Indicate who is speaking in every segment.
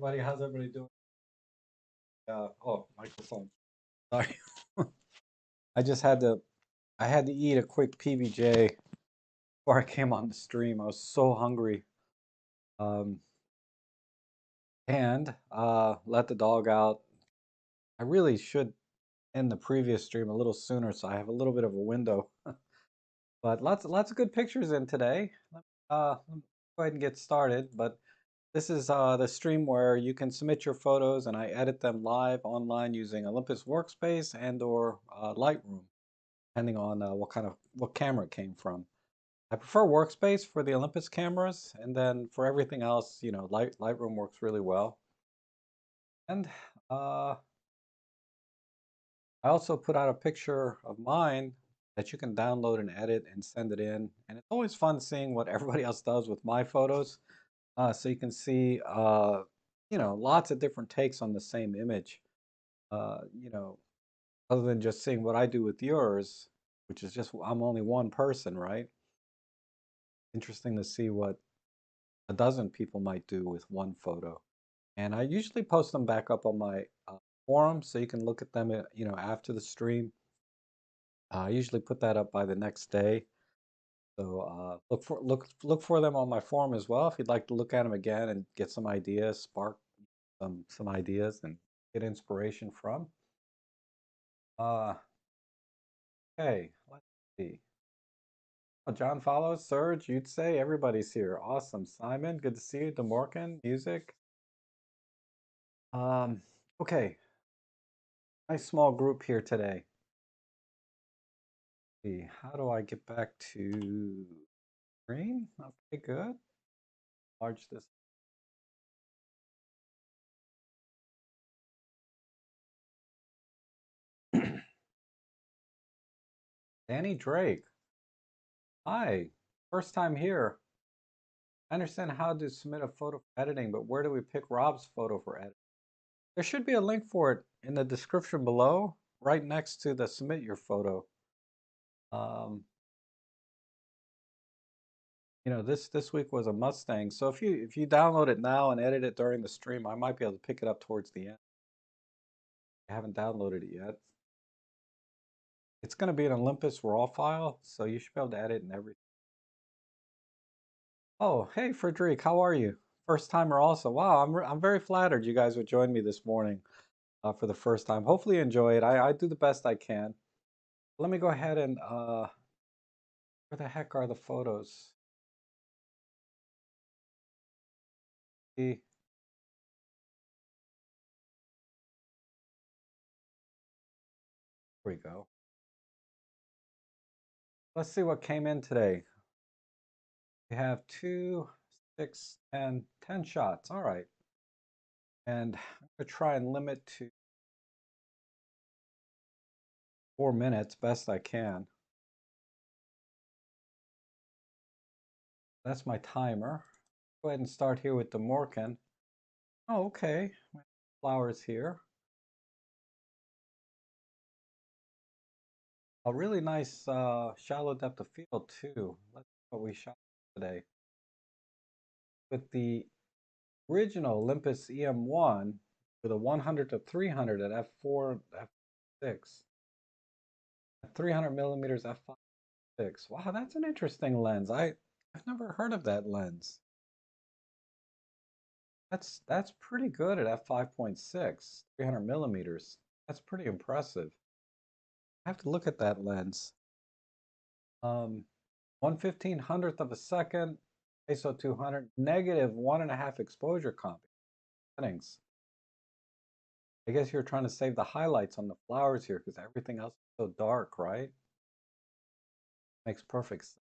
Speaker 1: everybody. How's everybody doing? Oh, microphone. Sorry. I just had to I had to eat a quick PBJ before I came on the stream. I was so hungry. Um, and let the dog out. I really should end the previous stream a little sooner so I have a little bit of a window. But lots of good pictures in today. Let me go ahead and get started. But this is the stream where you can submit your photos and I edit them live online using Olympus Workspace and or Lightroom, depending on what camera it came from. I prefer Workspace for the Olympus cameras, and then for everything else, Lightroom works really well. And uh, I also put out a picture of mine that you can download and edit and send it in. And it's always fun seeing what everybody else does with my photos. So you can see, lots of different takes on the same image. Uh, you know, Other than just seeing what I do with yours, which is just I'm only one person, right? Interesting to see what a dozen people might do with one photo. And I usually post them back up on my forum so you can look at them, after the stream. I usually put that up by the next day. So look for them on my forum as well if you'd like to look at them again and get some ideas, spark some ideas, and get inspiration from. Uh, okay, let's see. Oh, John follows, Serge, you'd say everybody's here. Awesome. Simon, good to see you. DeMorgan, music. Um, okay, nice small group here today. Let's see, how do I get back to screen? Okay, good. Enlarge this. Danny Drake. Hi, first time here. I understand how to submit a photo for editing, but where do we pick Rob's photo for edit? There should be a link for it in the description below, right next to the submit your photo. Um, this week was a Mustang, so if you download it now and edit it during the stream, I might be able to pick it up towards the end. I haven't downloaded it yet. It's going to be an Olympus RAW file, so you should be able to edit and everything. Oh, hey, Frederic, how are you? First timer also. Wow, I'm very flattered you guys would join me this morning for the first time. Hopefully you enjoy it. I do the best I can. Let me go ahead and where the heck are the photos? Here we go. Let's see what came in today. We have 2, 6, 10 shots. All right. And I'm going to try and limit to 4 minutes best I can. That's my timer. Go ahead and start here with the Morkan. Oh, okay. Flowers here. A really nice shallow depth of field too. Let's see what we shot today. With the original Olympus EM1 with a 100 to 300 at f4, f6, at 300 millimeters f5.6. Wow, that's an interesting lens. I've never heard of that lens. That's pretty good at f5.6, 300 millimeters. That's pretty impressive. I have to look at that lens. 1/1500th of a second, ISO 200, negative 1.5 exposure copy settings. I guess you're trying to save the highlights on the flowers here because everything else is so dark, right? Makes perfect sense.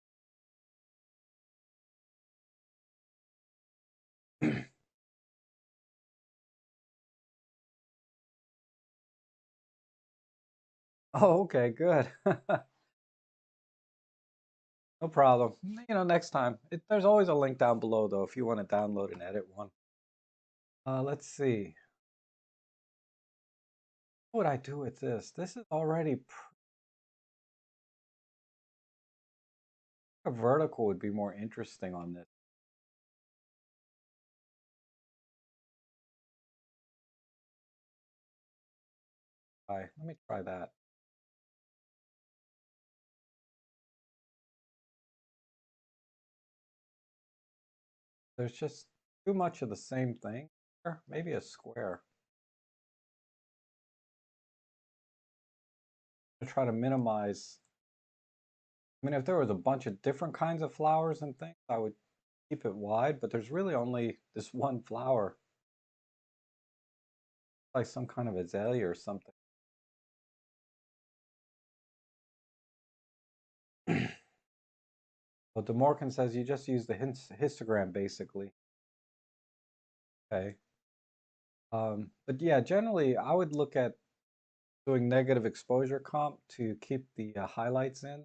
Speaker 1: Oh, okay, good. No problem. Next time. There's always a link down below, though, if you want to download and edit one. Let's see. What would I do with this? This is already a vertical would be more interesting on this. Let me try that. There's just too much of the same thing. Or maybe a square. I try to minimize. I mean, if there was a bunch of different kinds of flowers and things, I would keep it wide, but there's really only this one flower, like some kind of azalea or something. But DeMorgan says you just use the histogram basically. Okay. But yeah, generally I would look at doing negative exposure comp to keep the highlights in.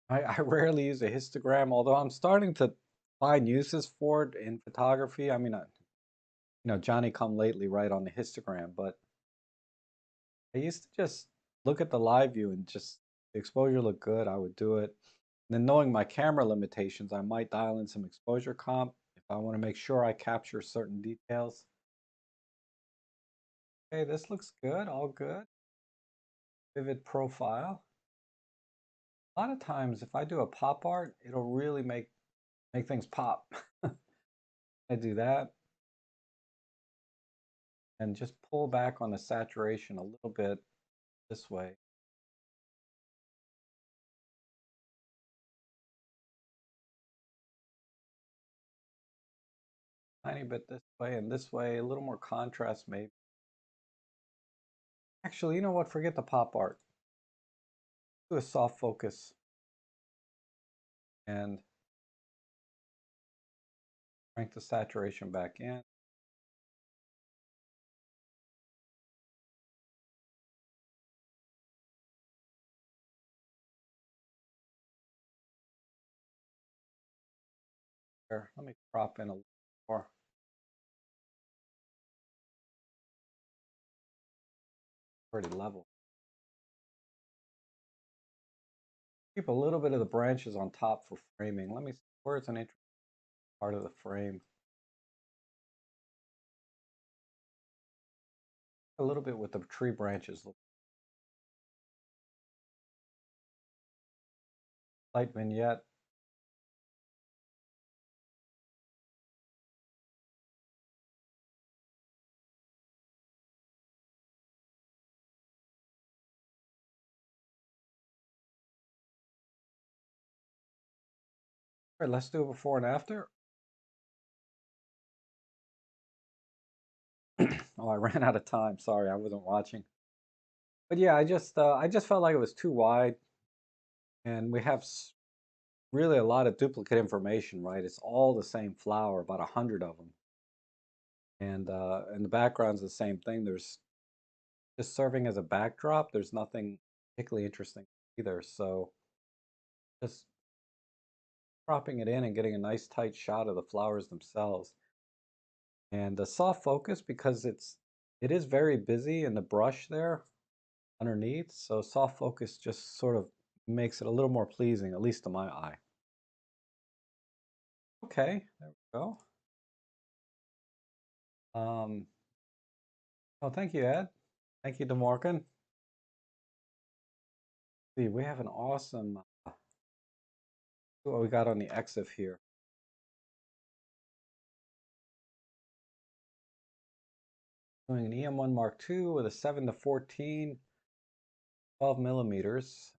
Speaker 1: I rarely use a histogram, although I'm starting to find uses for it in photography. I mean, Johnny come lately right on the histogram, but I used to just look at the live view and just the exposure looked good. I would do it. And then knowing my camera limitations, I might dial in some exposure comp if I want to make sure I capture certain details. Okay, this looks good, all good. Vivid profile. A lot of times if I do a pop art, it'll really make things pop. I do that and just pull back on the saturation a little bit this way. Tiny bit this way and this way, a little more contrast maybe. Actually, you know what? Forget the pop art. Do a soft focus and crank the saturation back in. There, let me crop in a little more. Pretty level. Keep a little bit of the branches on top for framing. Let me see where's an interesting part of the frame. A little bit with the tree branches. Light vignette. All right, let's do a before and after. Oh, I ran out of time. Sorry, I wasn't watching. But yeah, I just felt like it was too wide, and we have really a lot of duplicate information, right? It's all the same flower, about 100 of them, and the background's the same thing. There's just serving as a backdrop. There's nothing particularly interesting either. So just cropping it in and getting a nice tight shot of the flowers themselves. And the soft focus because it is very busy in the brush there underneath. So soft focus just sort of makes it a little more pleasing, at least to my eye. Okay, there we go. Oh, thank you, Ed. Thank you, DeMorgan. See, we have an awesome what we got on the EXIF here. Doing an EM1 Mark II with a 7 to 14, 12 millimeters,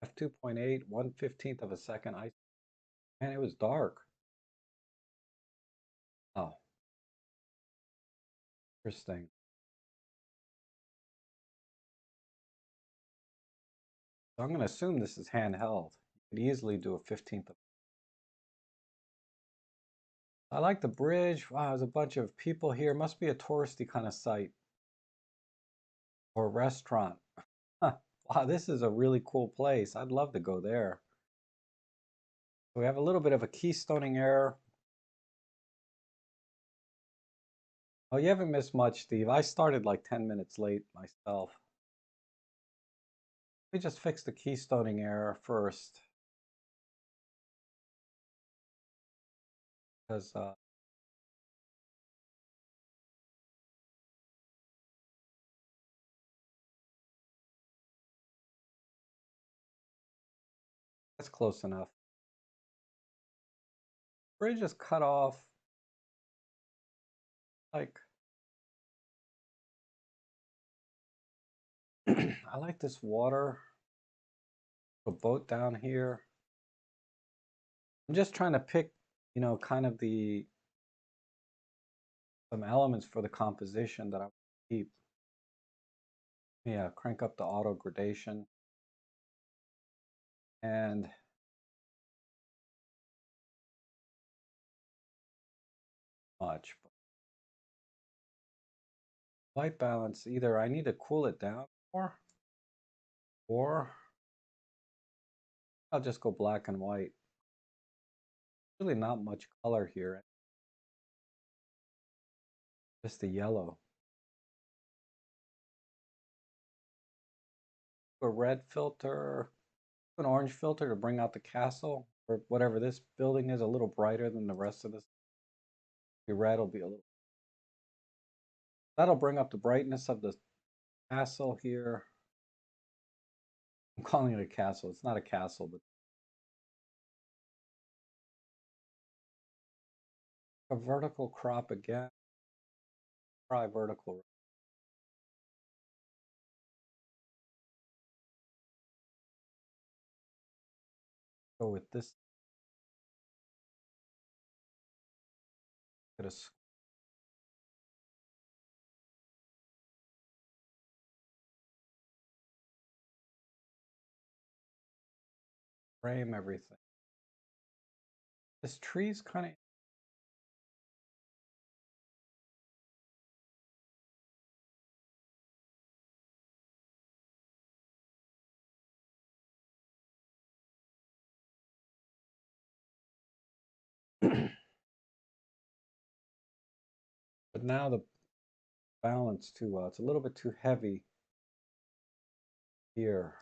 Speaker 1: f2.8, 1/15th of a second. Man, it was dark. Oh, interesting. So I'm going to assume this is handheld. You could easily do a 15th of. I like the bridge. Wow, there's a bunch of people here. Must be a touristy kind of site or restaurant. Wow, this is a really cool place. I'd love to go there. So we have a little bit of a keystoning error. Oh, you haven't missed much, Steve. I started like 10 minutes late myself. We just fixed the keystoning error first because That's close enough. Bridge is cut off like I like this water. A boat down here. I'm just trying to pick, kind of some elements for the composition that I keep. Yeah, crank up the auto gradation and much. White balance, either I need to cool it down more, or I'll just go black and white. Really not much color here, just the yellow. A red filter, an orange filter to bring out the castle, or whatever this building is, a little brighter than the rest of this. The red will be a little. That'll bring up the brightness of the castle here. I'm calling it a castle. It's not a castle, but a vertical crop again. Try vertical. Go with this. Get a frame everything. This tree's kind of, but now the balance too well. It's a little bit too heavy here.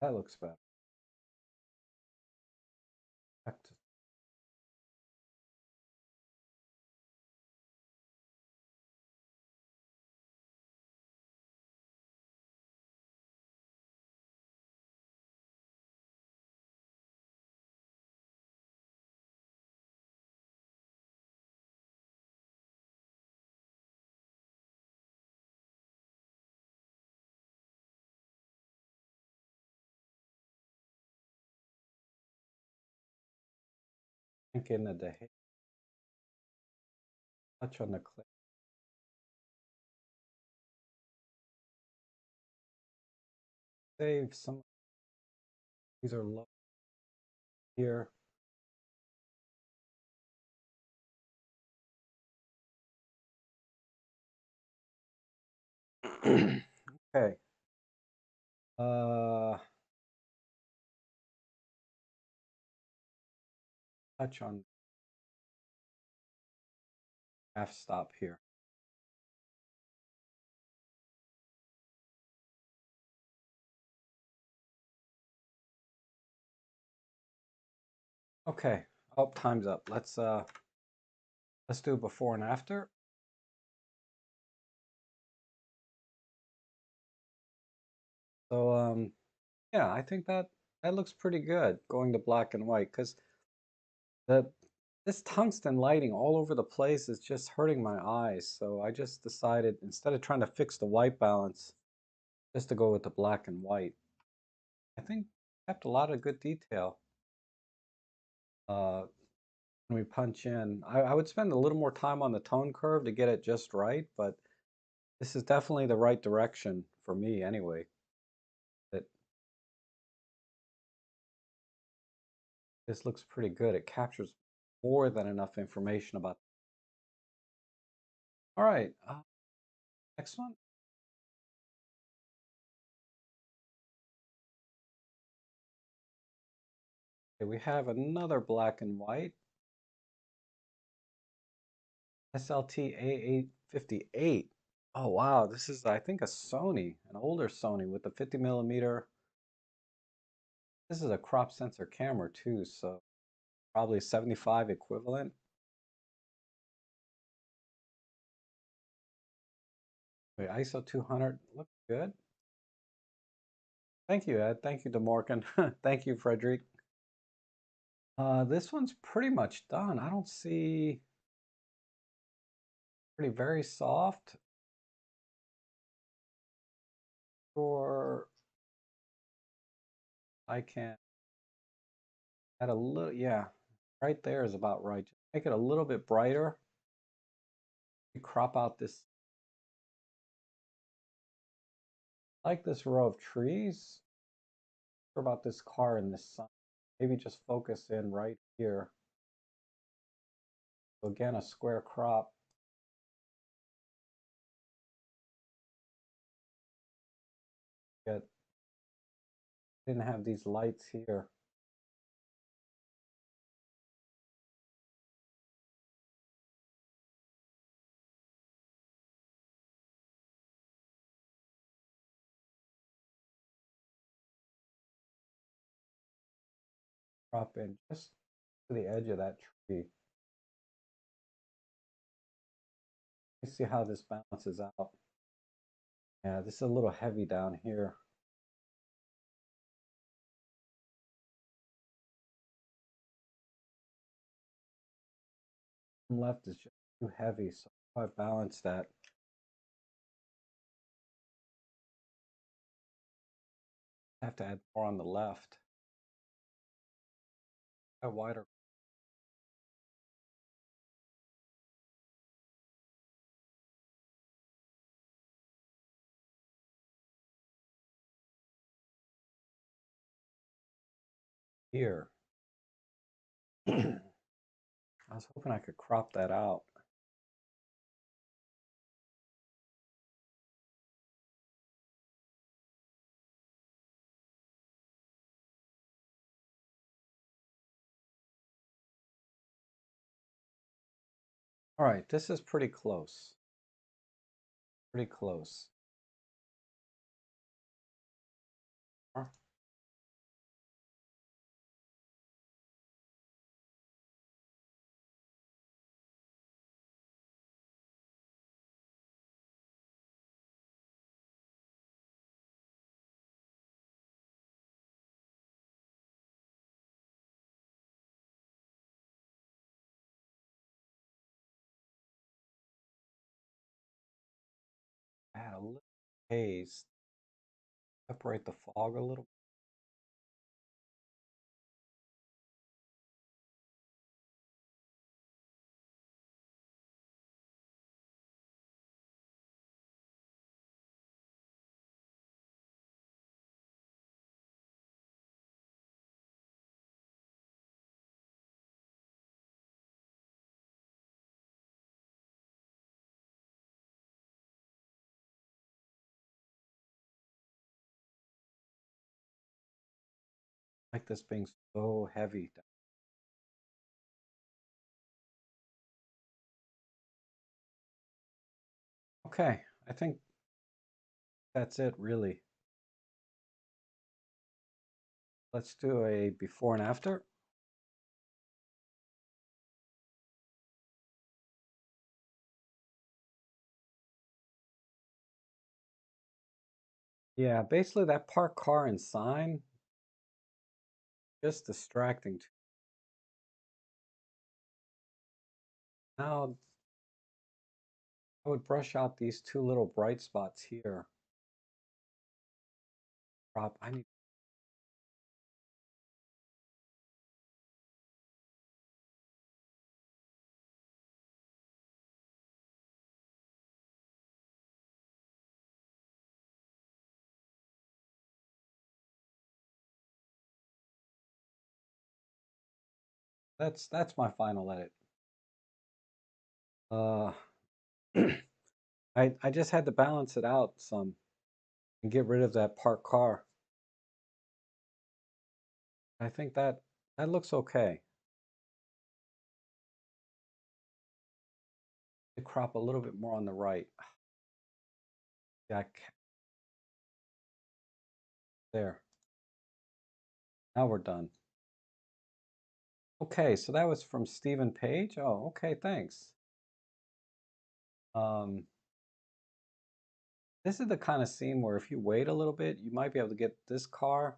Speaker 1: That looks better. Thinking of the touch on the clip. Save some. These are low here. Okay. Touch on half stop here. Okay. Oh, time's up. Let's do before and after. So yeah, I think that looks pretty good going to black and white because the this tungsten lighting all over the place is just hurting my eyes. So I just decided instead of trying to fix the white balance, just to go with the black and white. I think kept a lot of good detail. When we punch in, I would spend a little more time on the tone curve to get it just right, but this is definitely the right direction for me anyway. That this looks pretty good. It captures more than enough information about. All right, next one. Okay, we have another black and white SLT 58. Oh wow, this is I think a Sony, an older Sony with the 50 millimeter. This is a crop sensor camera too, so probably 75 equivalent. Wait, ISO 200 looks good. Thank you, Ed. Thank you, DeMorgan. Thank you, Frederick. This one's pretty much done. I don't see pretty very soft. Or I can add a little, yeah, right there is about right. Just make it a little bit brighter. Crop out this, like this row of trees. What about this car in this sun? Maybe just focus in right here. So again, a square crop. Get, didn't have these lights here. Crop in just to the edge of that tree. Let's see how this balances out. Yeah, this is a little heavy down here. Left is just too heavy, so I balance that. I have to add more on the left. A wider here. I was hoping I could crop that out. All right, this is pretty close. Pretty close. All add a little haze. Separate the fog a little. Like this being so heavy. Okay, I think that's it really. Let's do a before and after. Yeah, basically that parked car and sign, just distracting. Now I would brush out these two little bright spots here. Crop, I need, that's my final edit. Uh, I just had to balance it out some and get rid of that parked car. I think that looks okay. crop a little bit more on the right. Yeah, there. Now we're done. Okay, so that was from Stephen Page. Oh, okay, thanks. Um, this is the kind of scene where if you wait a little bit, you might be able to get this car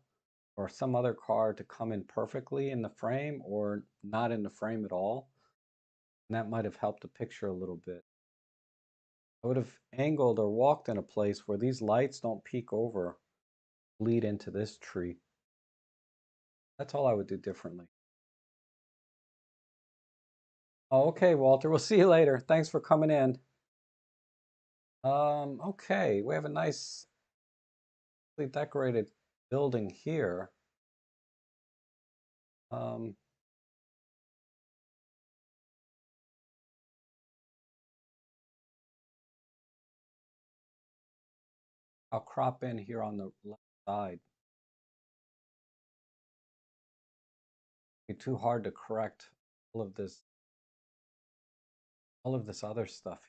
Speaker 1: or some other car to come in perfectly in the frame or not in the frame at all. And that might have helped the picture a little bit. I would have angled or walked in a place where these lights don't peek over, bleed into this tree. That's all I would do differently. Oh, okay, Walter, we'll see you later. Thanks for coming in. Okay, we have a nicely decorated building here. Um, I'll crop in here on the left side. It'd be too hard to correct all of this, other stuff.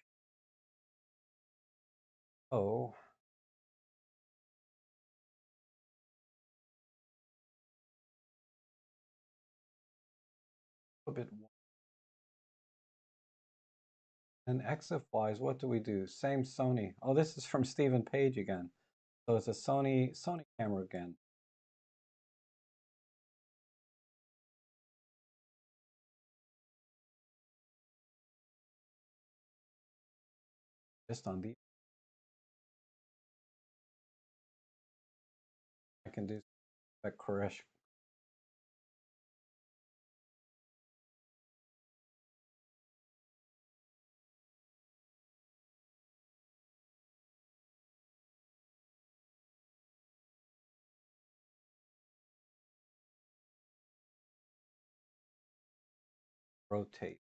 Speaker 1: Oh, a bit. And exif wise, what do we do? Same Sony. Oh, this is from Stephen Page again. So it's a Sony camera again. Just on the, I can do that Koresh rotate.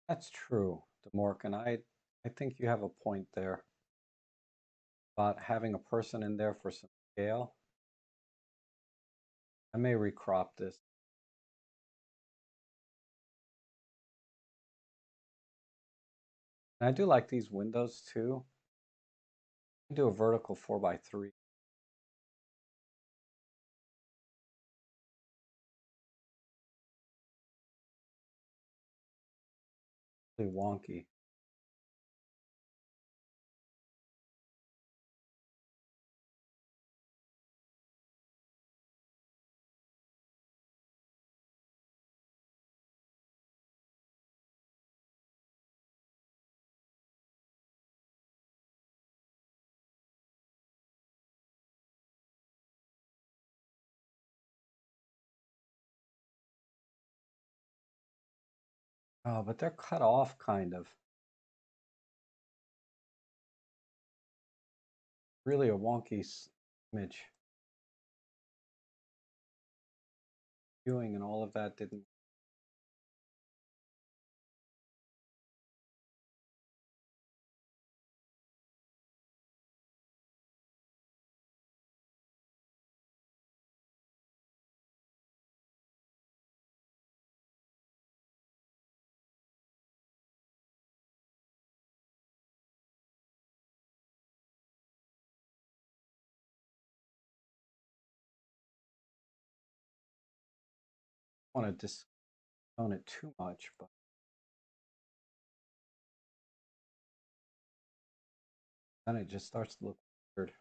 Speaker 1: That's true, DeMorgan. I think you have a point there about having a person in there for some scale. I may recrop this. And I do like these windows too. I can do a vertical 4x3. Really wonky. Oh, but they're cut off kind of. Really a wonky image. Viewing and all of that didn't. Want to disown it too much, but then it just starts to look weird.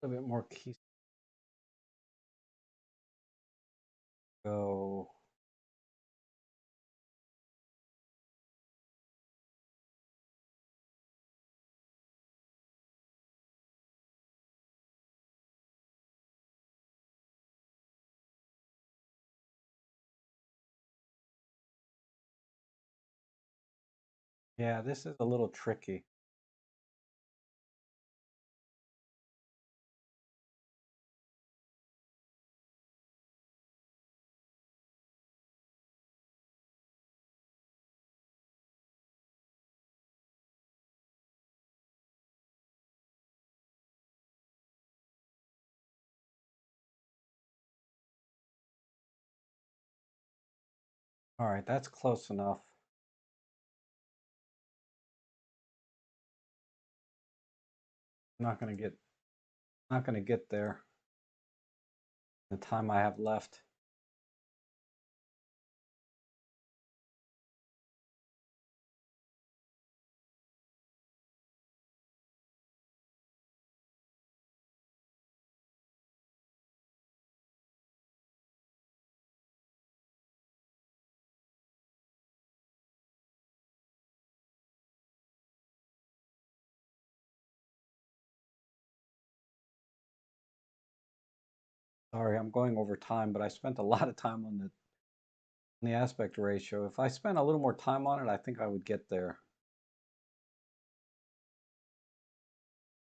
Speaker 1: A little bit more key. Go. Yeah, this is a little tricky. All right, that's close enough. I'm not gonna get there in the time I have left. Sorry, I'm going over time, but I spent a lot of time on the aspect ratio. If I spent a little more time on it, I think I would get there.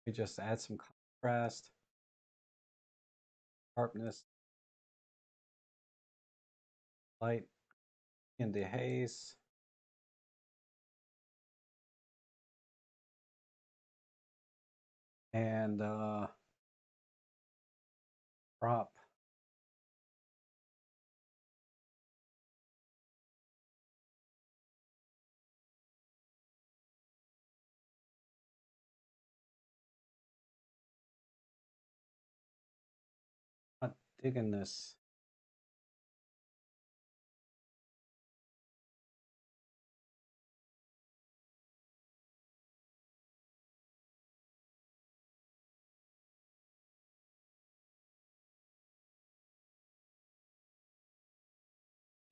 Speaker 1: We just add some contrast, sharpness, light in the haze, and crop. Not digging this.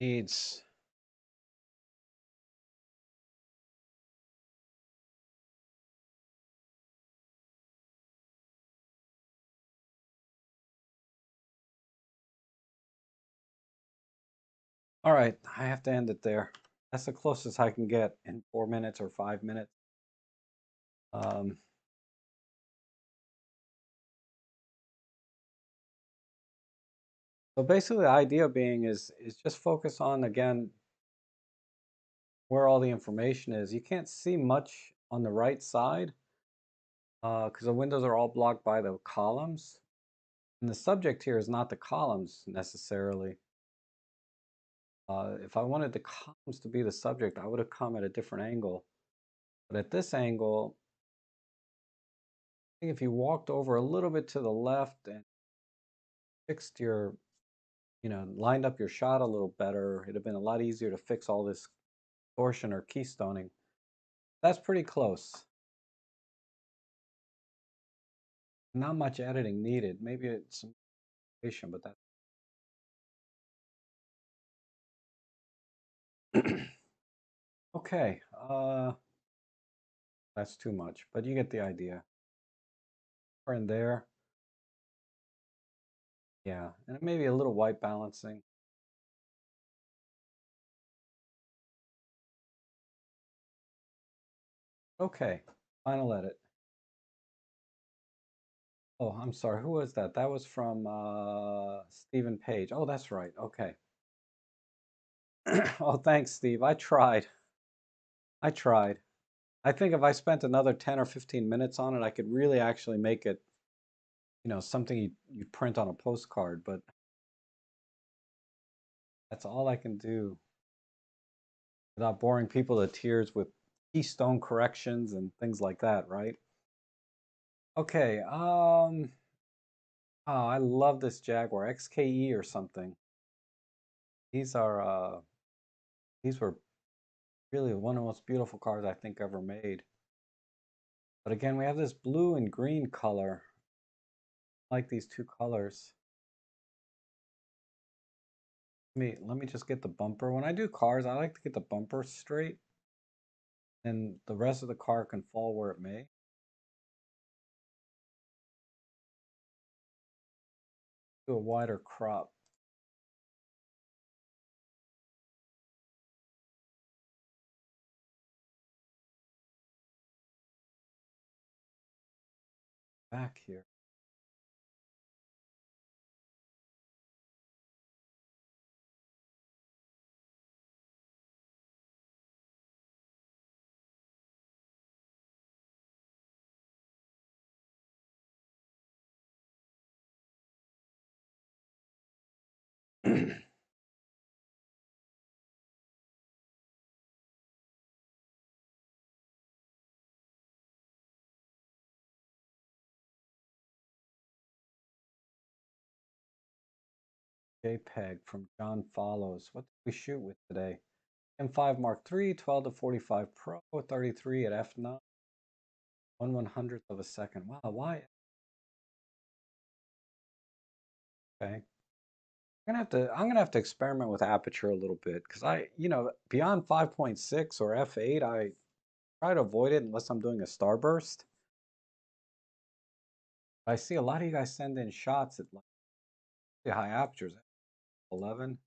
Speaker 1: Needs. All right, I have to end it there. That's the closest I can get in 4 minutes or 5 minutes. Um, so basically, the idea being is just focus on again where all the information is. You can't see much on the right side because the windows are all blocked by the columns. And the subject here is not the columns necessarily. If I wanted the columns to be the subject, I would have come at a different angle. But at this angle, I think if you walked over a little bit to the left and fixed your, lined up your shot a little better, it'd have been a lot easier to fix all this distortion or keystoning. That's pretty close. Not much editing needed. Maybe it's some patient, but that. Okay. That's too much, but you get the idea. Or in there. Yeah, and maybe a little white balancing. Okay, final edit. Oh, I'm sorry. Who was that? That was from Stephen Page. Oh, that's right. Okay. Oh, thanks, Steve. I tried. I tried. I think if I spent another 10 or 15 minutes on it, I could really actually make it, something you print on a postcard, but that's all I can do without boring people to tears with keystone corrections and things like that, right? Okay, oh, I love this Jaguar XKE or something. These are these were really one of the most beautiful cars I think ever made. But again, we have this blue and green color. I like these two colors. Let me just get the bumper. When I do cars, I like to get the bumper straight, and the rest of the car can fall where it may. Do a wider crop. back here. JPEG from John Follows. What did we shoot with today? M5 Mark III, 12 to 45 Pro, 33 at f9, 1/100th of a second. Wow, why? Okay. I'm gonna have to experiment with aperture a little bit because beyond 5.6 or f8, I try to avoid it unless I'm doing a starburst. I see a lot of you guys send in shots at like pretty high apertures, 11.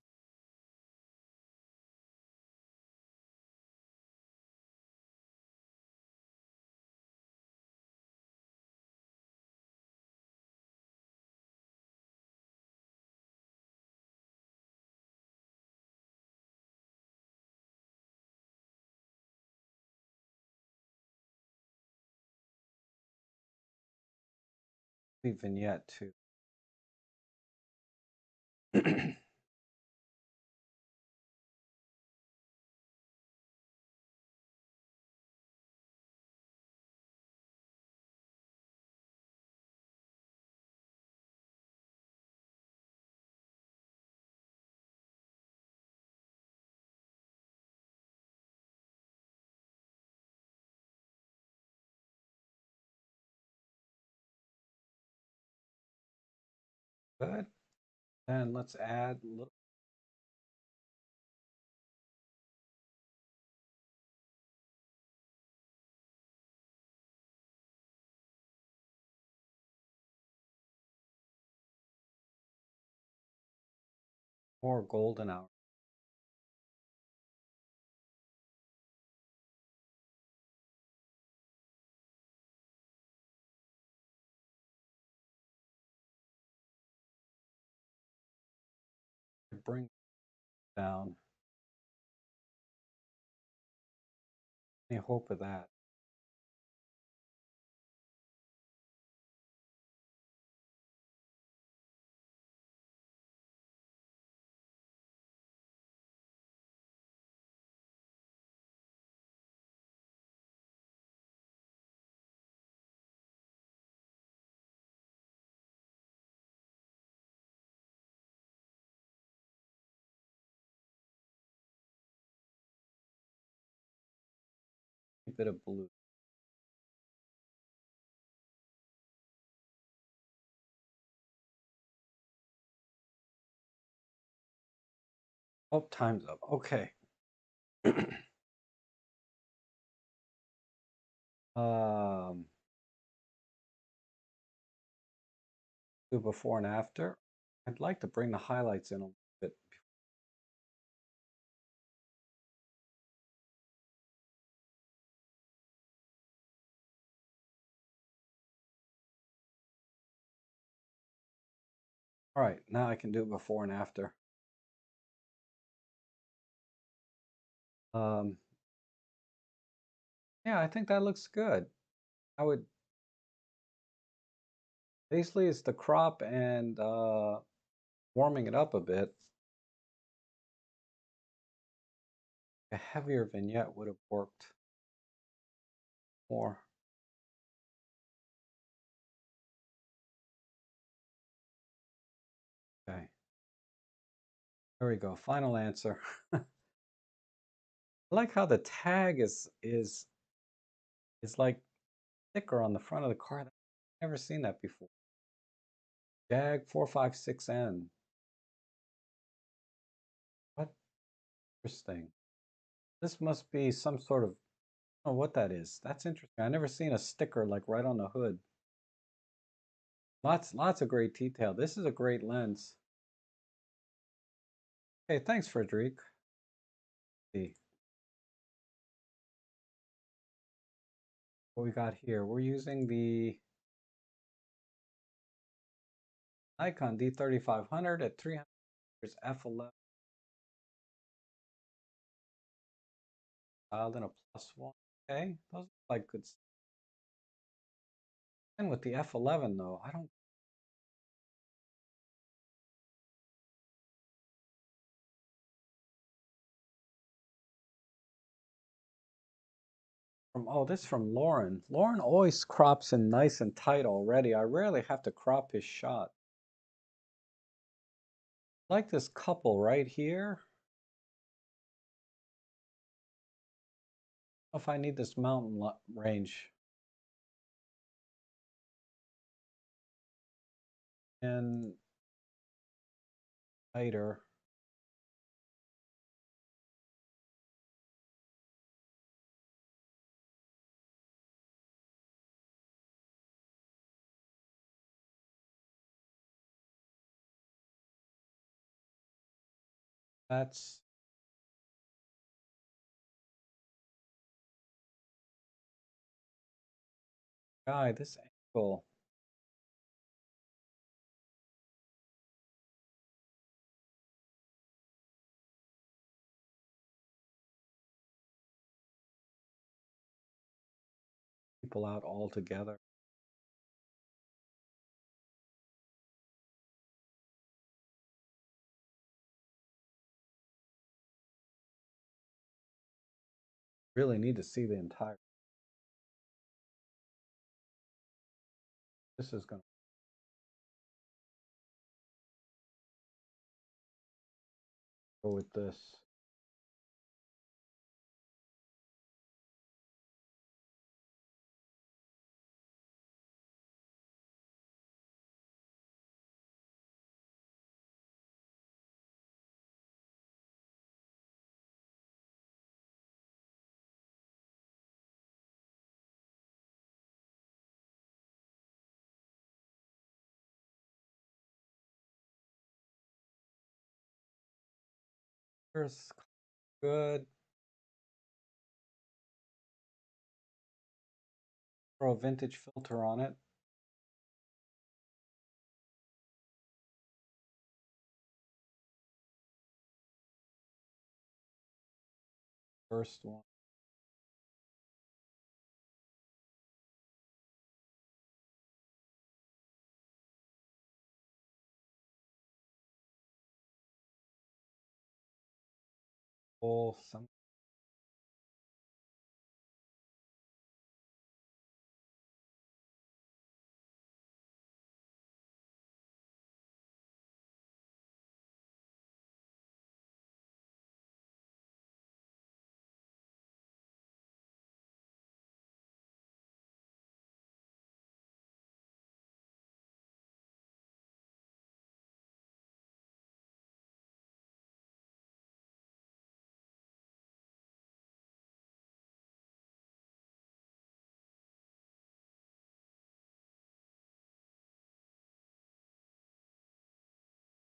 Speaker 1: Vignette too. Good. Then let's add a little more golden hour. Bring it down. Any hope of that? A bit of blue. Oh, time's up. Okay. um, do before and after. I'd like to bring the highlights in a little bit. All right, now I can do before and after. Um, yeah, I think that looks good. I would basically it's the crop and warming it up a bit. A heavier vignette would have worked more. Okay, there we go. Final answer. I like how the tag is like thicker on the front of the car. I've never seen that before. Jag 456N. What interesting. This must be some sort of, I don't know what that is. That's interesting. I never seen a sticker like right on the hood. Lots of great detail. This is a great lens. Okay, thanks, Frederic. See what we got here. We're using the Nikon D3500 at 300 f11, dialed in a +1. Okay, those look like good. And with the f11 though, I don't. Oh, this from Lauren. Lauren always crops in nice and tight already. I rarely have to crop his shot. Like this couple right here. I don't know if I need this mountain range. And tighter. That's guy, this angle. People out altogether. Really need to see the entire. This is gonna go with this. Here's good. Throw a vintage filter on it. First one. Pull some.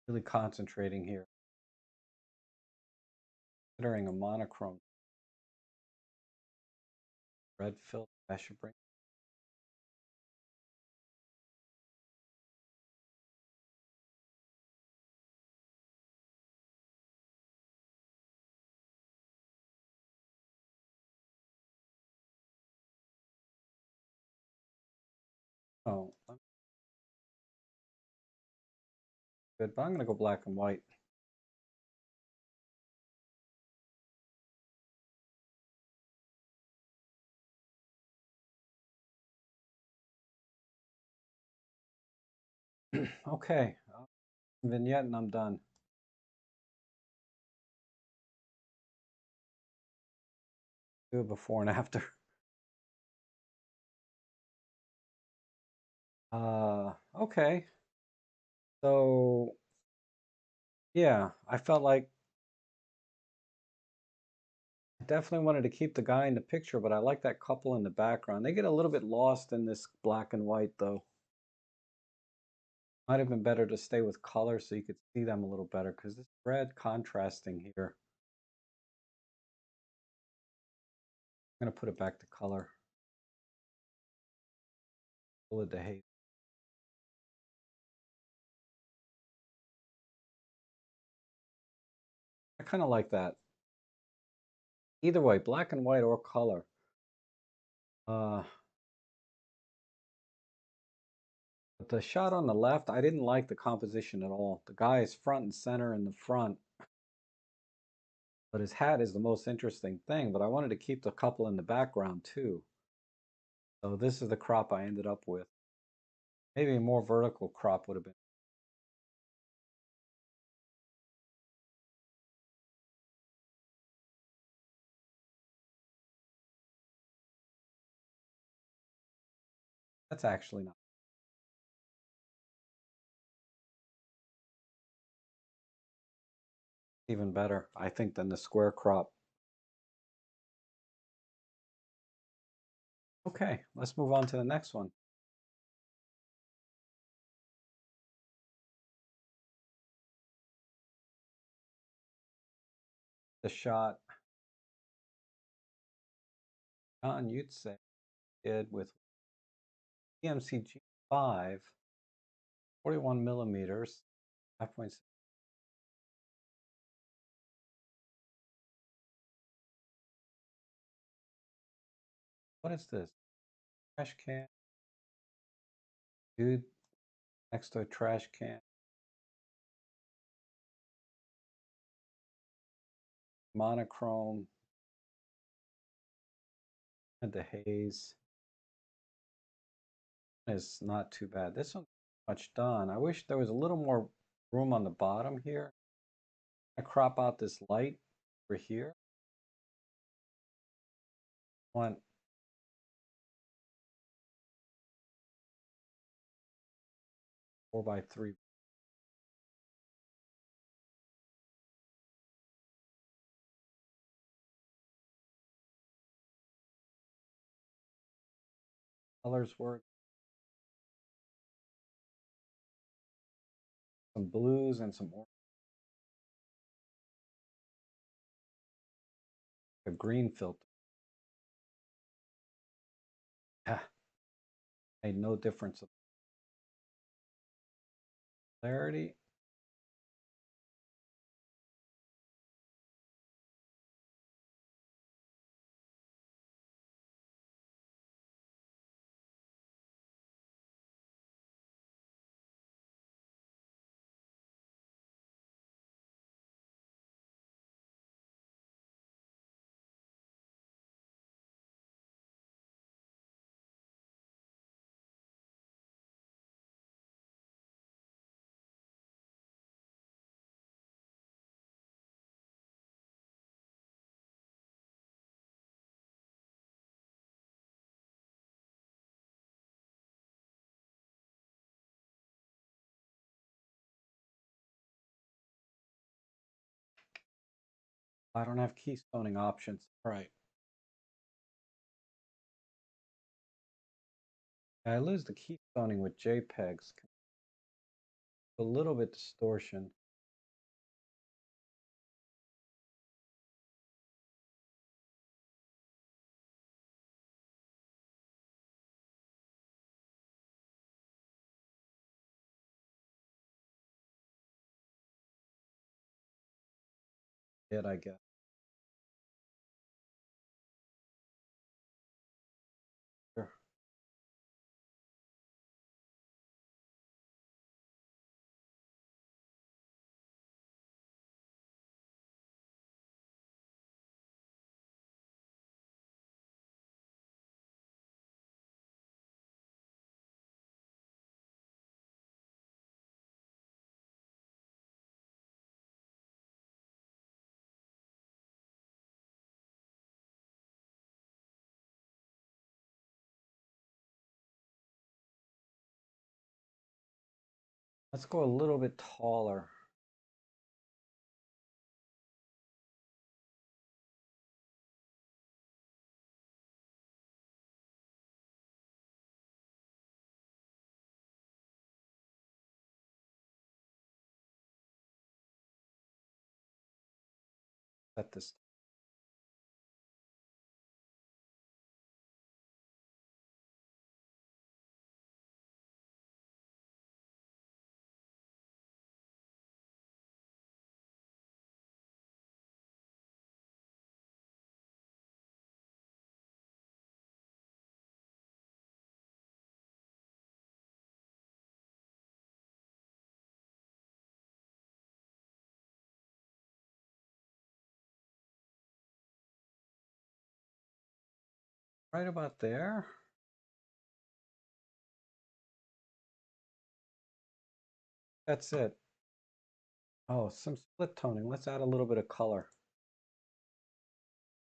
Speaker 1: Really concentrating here. Considering a monochrome red filter. I should bring. Oh, good. But I'm gonna go black and white. Okay, vignette and I'm done. Do it before and after. Okay. So yeah, I felt like I definitely wanted to keep the guy in the picture, but I like that couple in the background. They get a little bit lost in this black and white though. Might have been better to stay with color so you could see them a little better because this red contrasting here. I'm gonna put it back to color. Pull it to hate. I kind of like that. Either way, black and white or color. Uh, but the shot on the left, I didn't like the composition at all. The guy is front and center in the front, but his hat is the most interesting thing. But I wanted to keep the couple in the background too. So this is the crop I ended up with. Maybe a more vertical crop would have been. That's actually not even better, I think, than the square crop. Okay, let's move on to the next one. The shot John Yutze did with EMCG 5, 41 millimeters, 5.6. What is this? Trash can? Dude next to a trash can. Monochrome. And the haze is not too bad. This one's much done. I wish there was a little more room on the bottom here. I crop out this light over here. Want 4x3 colors work. Some blues and some orange. A green filter. Yeah, made no difference of clarity. I don't have keystoning options. All right. I lose the keystoning with JPEGs. A little bit distortion. Yet I guess. Sure. Let's go a little bit taller. Set this. Right about there. That's it. Oh, some split toning. Let's add a little bit of color.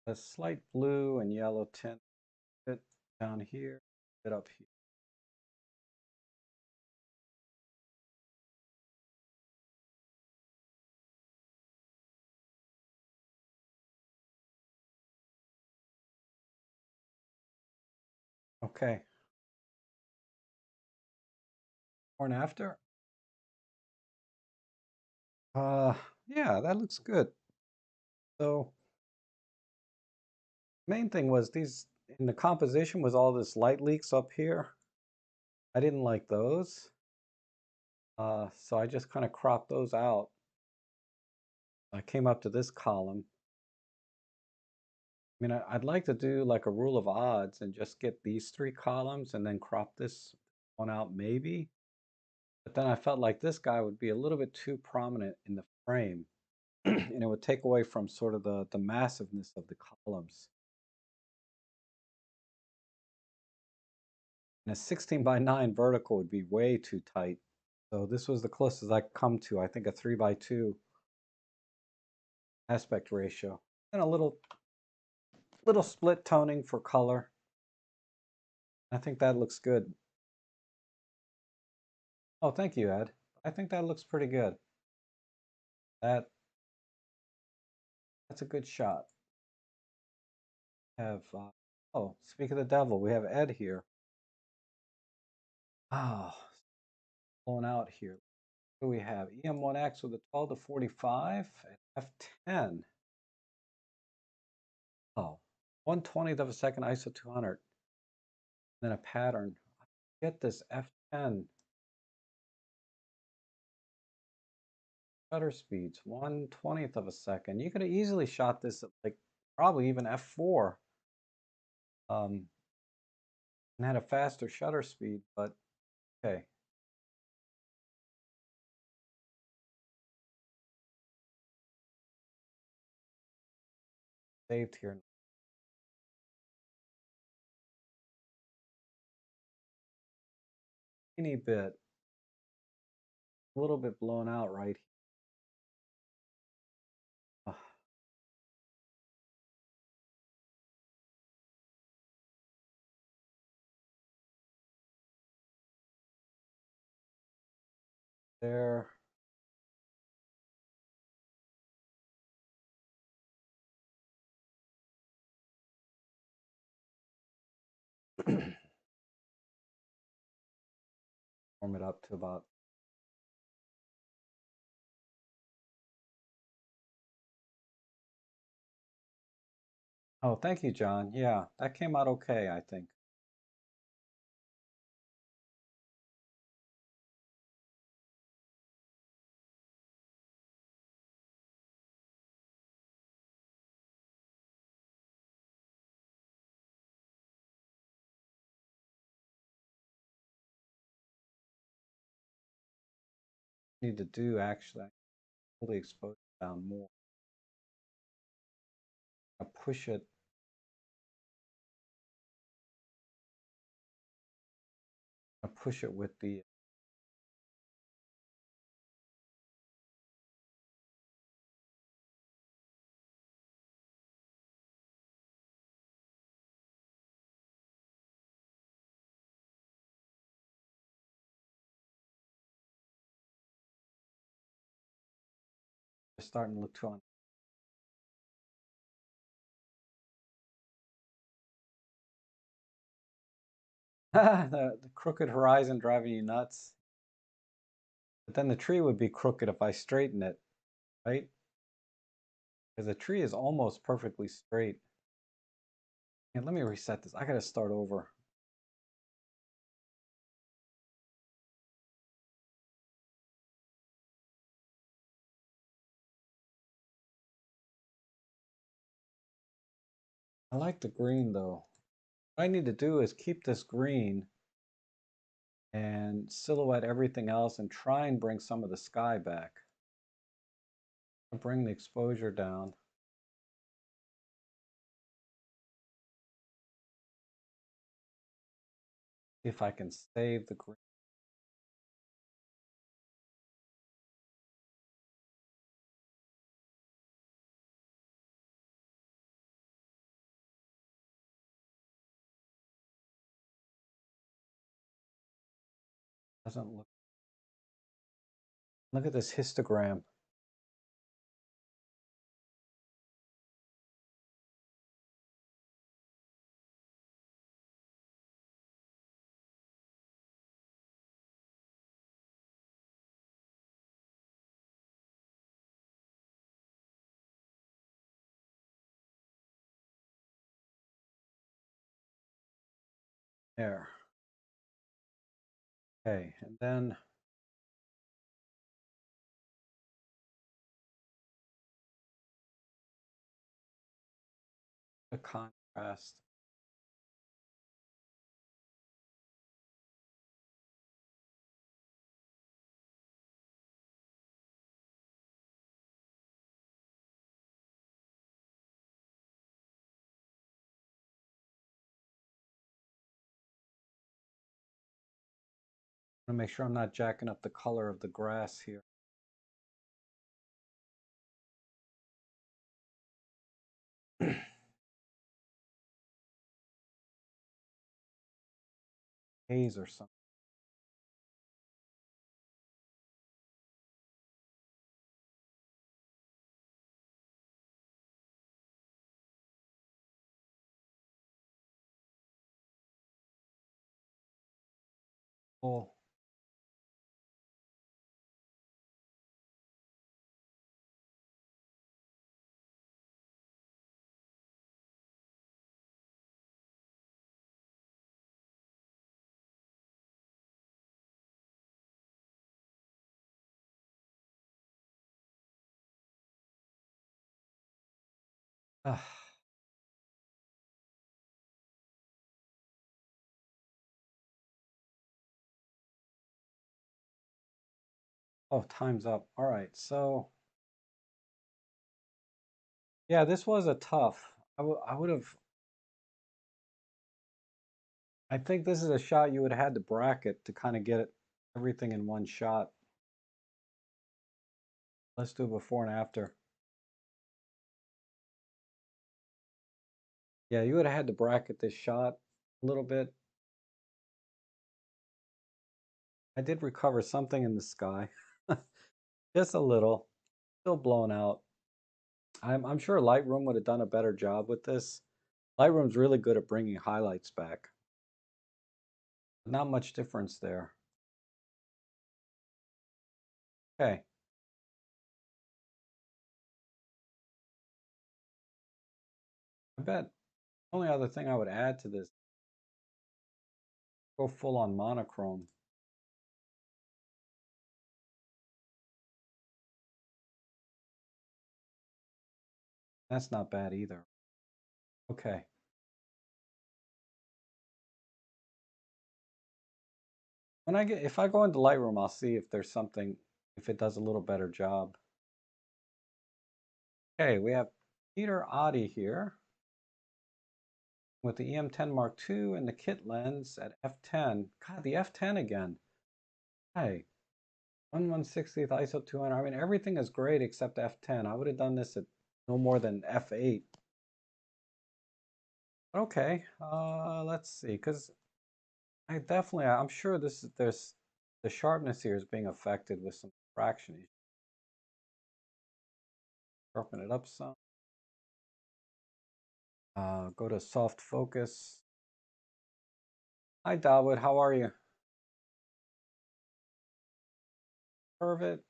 Speaker 1: A slight blue and yellow tint. Bit down here, bit up here. Okay. Before and after. Uh, yeah, that looks good. So main thing was these in the composition was all this light leaks up here. I didn't like those. So I just kind of cropped those out. I came up to this column. I mean, I'd like to do like a rule of odds and just get these three columns and then crop this one out maybe. But then I felt like this guy would be a little bit too prominent in the frame and it would take away from sort of the massiveness of the columns. And a 16 by 9 vertical would be way too tight. So this was the closest I could come to, I think, a 3 by 2 aspect ratio. And a little split toning for color. I think that looks good. Oh, thank you, Ed. I think that looks pretty good. That's a good shot. Have oh, speak of the devil, we have Ed here. Oh, blowing out here. What do we have? EM1X with a 12 to 45 and F10. Oh, 1/20th of a second ISO 200. Then a pattern. Get this F10 shutter speeds, 1/20th of a second. You could have easily shot this at like probably even F4 and had a faster shutter speed, but okay. Saved here. Teeny bit, a little bit blown out right here. There. Warm it up to about. Oh, thank you, John. Yeah, that came out okay, I think. Need to do actually, pull the exposure down more. I push it with the. It's starting to look too on. The crooked horizon driving you nuts. But then the tree would be crooked if I straighten it, right? Because the tree is almost perfectly straight. And let me reset this. I gotta start over. I like the green though. What I need to do is keep this green and silhouette everything else and try and bring some of the sky back. Bring the exposure down. See if I can save the green. Doesn't look. Look at this histogram. There. Okay, and then the contrast. I want to make sure I'm not jacking up the color of the grass here. Haze or something. Oh, ah. Oh, time's up. All right, so yeah, this was a tough. I would have. I think this is a shot you would have had to bracket to kind of get it, everything in one shot. Let's do before and after. Yeah, you would have had to bracket this shot a little bit. I did recover something in the sky, just a little, still blown out. I'm sure Lightroom would have done a better job with this. Lightroom's really good at bringing highlights back. Not much difference there. Okay, I bet the only other thing I would add to this, go full on monochrome. That's not bad either. Okay. If I go into Lightroom, I'll see if there's something, if it does a little better job. Okay, we have Peter Oddie here with the EM10 Mark II and the kit lens at f10. God, the f10 again. Hey, 1/160th ISO 200. I mean, everything is great except f10. I would have done this at no more than f8. Okay, let's see, because I'm sure there's the sharpness here is being affected with some fraction. Sharpen it up some. Go to soft focus. Hi, Dawood. How are you? Curve it.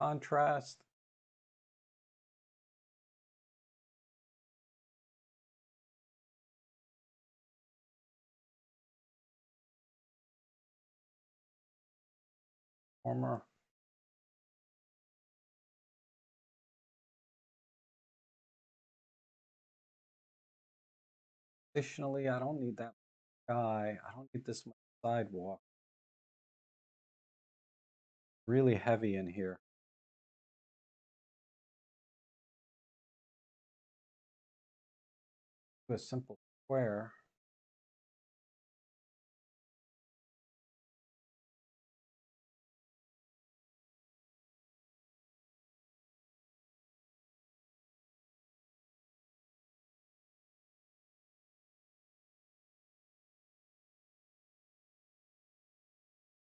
Speaker 1: Contrast. Warmer. Additionally, I don't need that sky. I don't need this much sidewalk. Really heavy in here. do a simple square.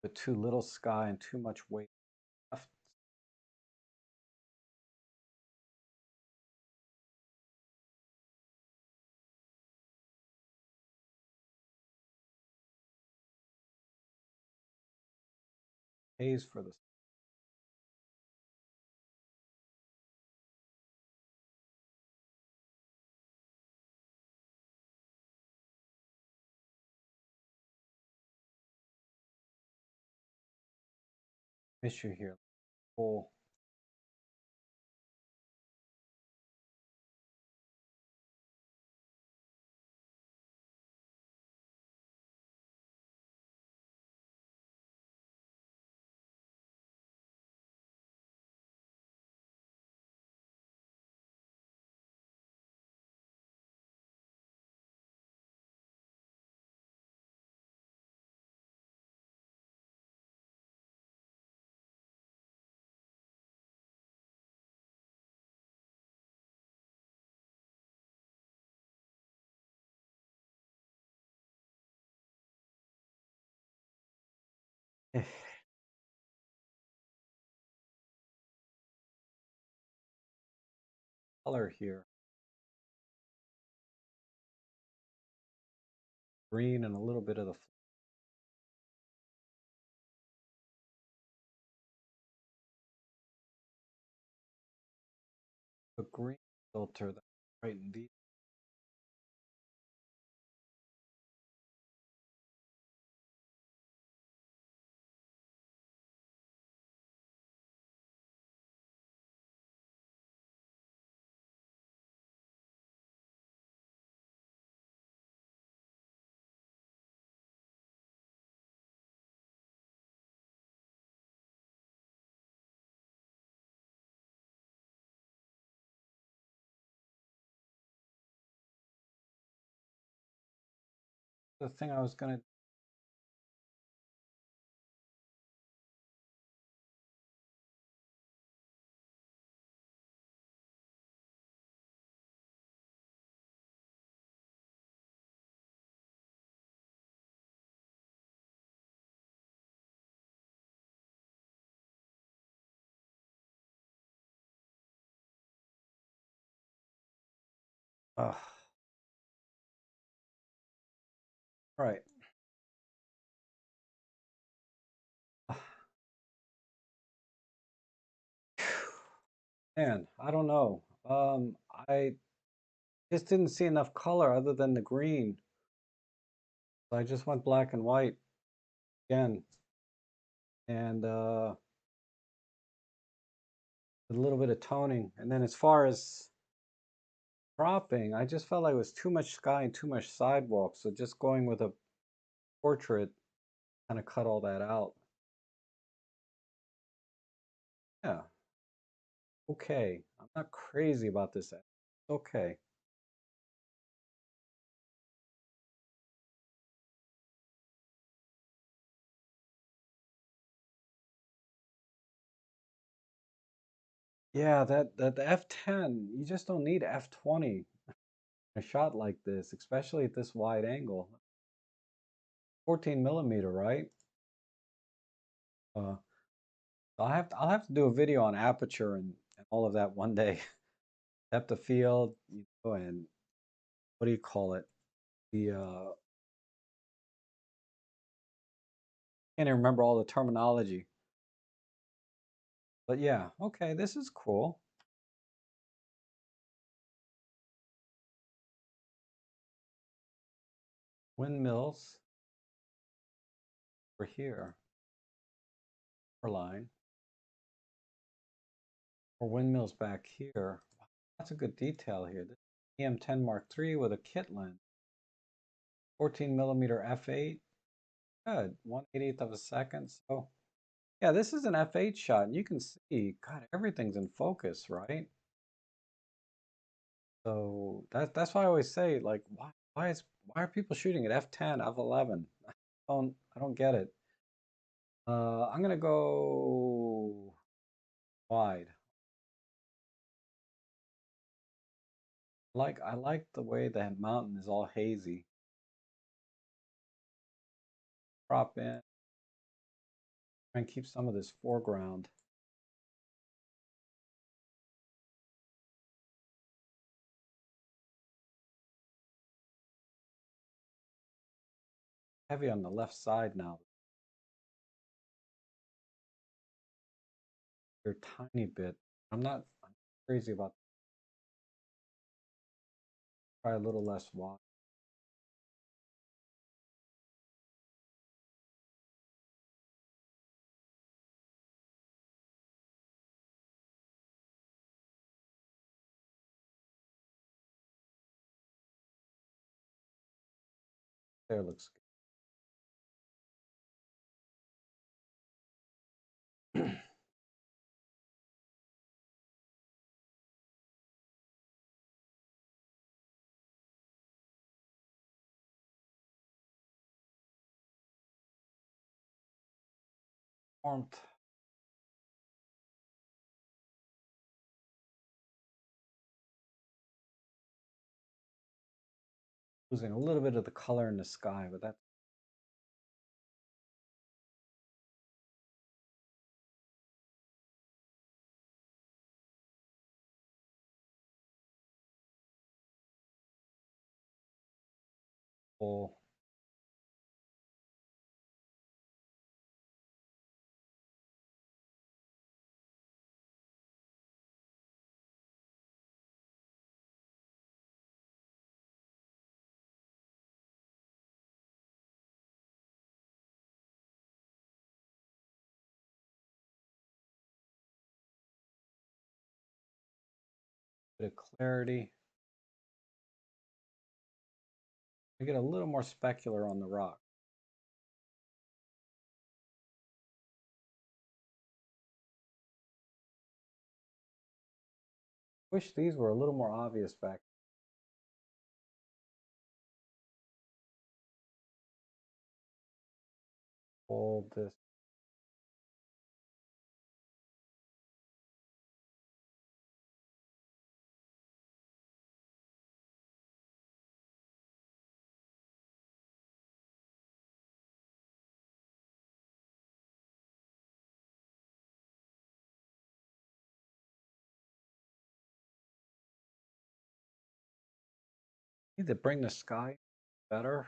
Speaker 1: With too little sky and too much weight left. Pays for the issue here. Full. Color here. Green and a little bit of the green filter that's right in these. The thing I was going to all right. Man, I don't know. I just didn't see enough color other than the green. So I just went black and white again. And a little bit of toning. And then as far as cropping, I just felt like it was too much sky and too much sidewalk. So just going with a portrait kind of cut all that out. Yeah, okay. I'm not crazy about this. Okay. Yeah, that F10, you just don't need F20 in a shot like this, especially at this wide angle. 14 millimeter, right? Uh, I'll have to do a video on aperture and all of that one day. Depth of field, and what do you call it? The can't even remember all the terminology. But yeah, okay, this is cool. Windmills over here, or line, or windmills back here. That's a good detail here. This EM10 Mark III with a kit lens, 14 millimeter f8. Good, 1/88th of a second. So yeah, this is an f8 shot, and you can see, God, everything's in focus, right? So that's why I always say, like, why are people shooting at f10, f11? I don't get it. I'm gonna go wide. I like the way the mountain is all hazy. Crop in and keep some of this foreground. Heavy on the left side now. They're a tiny bit. I'm crazy about. Try a little less wide. There looks good. Warmth. Losing a little bit of the color in the sky, but that's full. Bit of clarity. I get a little more specular on the rock. Wish these were a little more obvious back. Hold this 'Need to bring the sky better.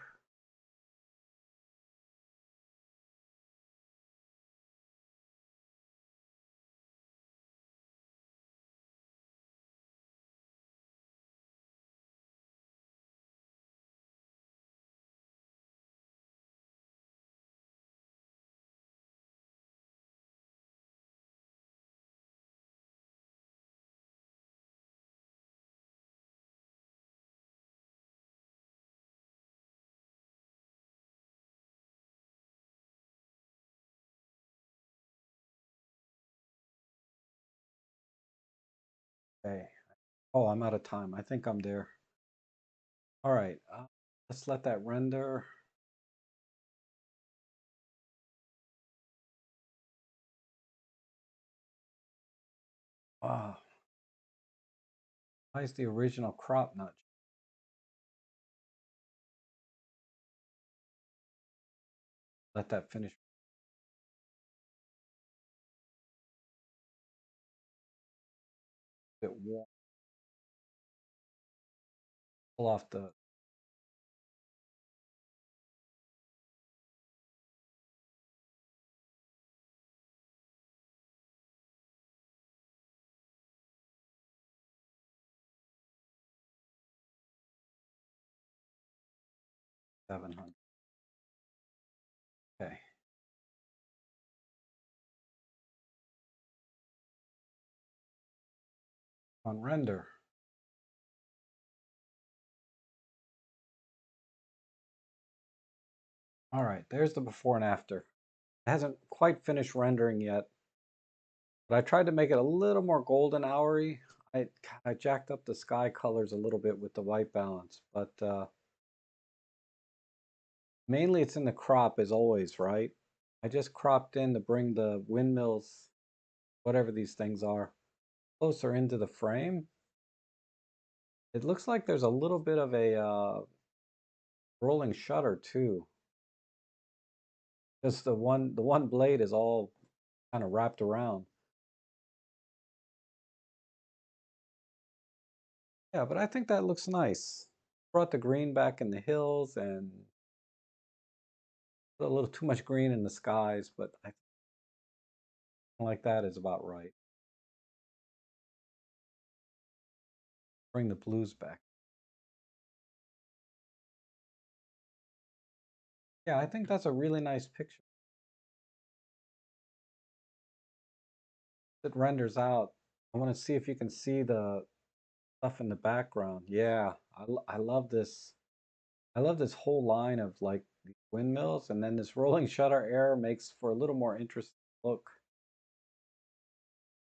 Speaker 1: Okay. Oh, I'm out of time. I think I'm there. All right. Let's let that render. Wow. Why is the original crop not? Let that finish. A bit warm. Pull off the 700. Okay. On render. All right. There's the before and after. It hasn't quite finished rendering yet, but I tried to make it a little more golden houry. I jacked up the sky colors a little bit with the white balance, but mainly it's in the crop as always, right? I just cropped in to bring the windmills, whatever these things are, closer into the frame. It looks like there's a little bit of a rolling shutter too. Just the one blade is all kind of wrapped around. Yeah, but I think that looks nice. Brought the green back in the hills and put a little too much green in the skies, but I think like that is about right. Bring the blues back. Yeah, I think that's a really nice picture. It renders out. I want to see if you can see the stuff in the background. Yeah, I love this. I love this whole line of like these windmills, and then this rolling shutter error makes for a little more interesting look.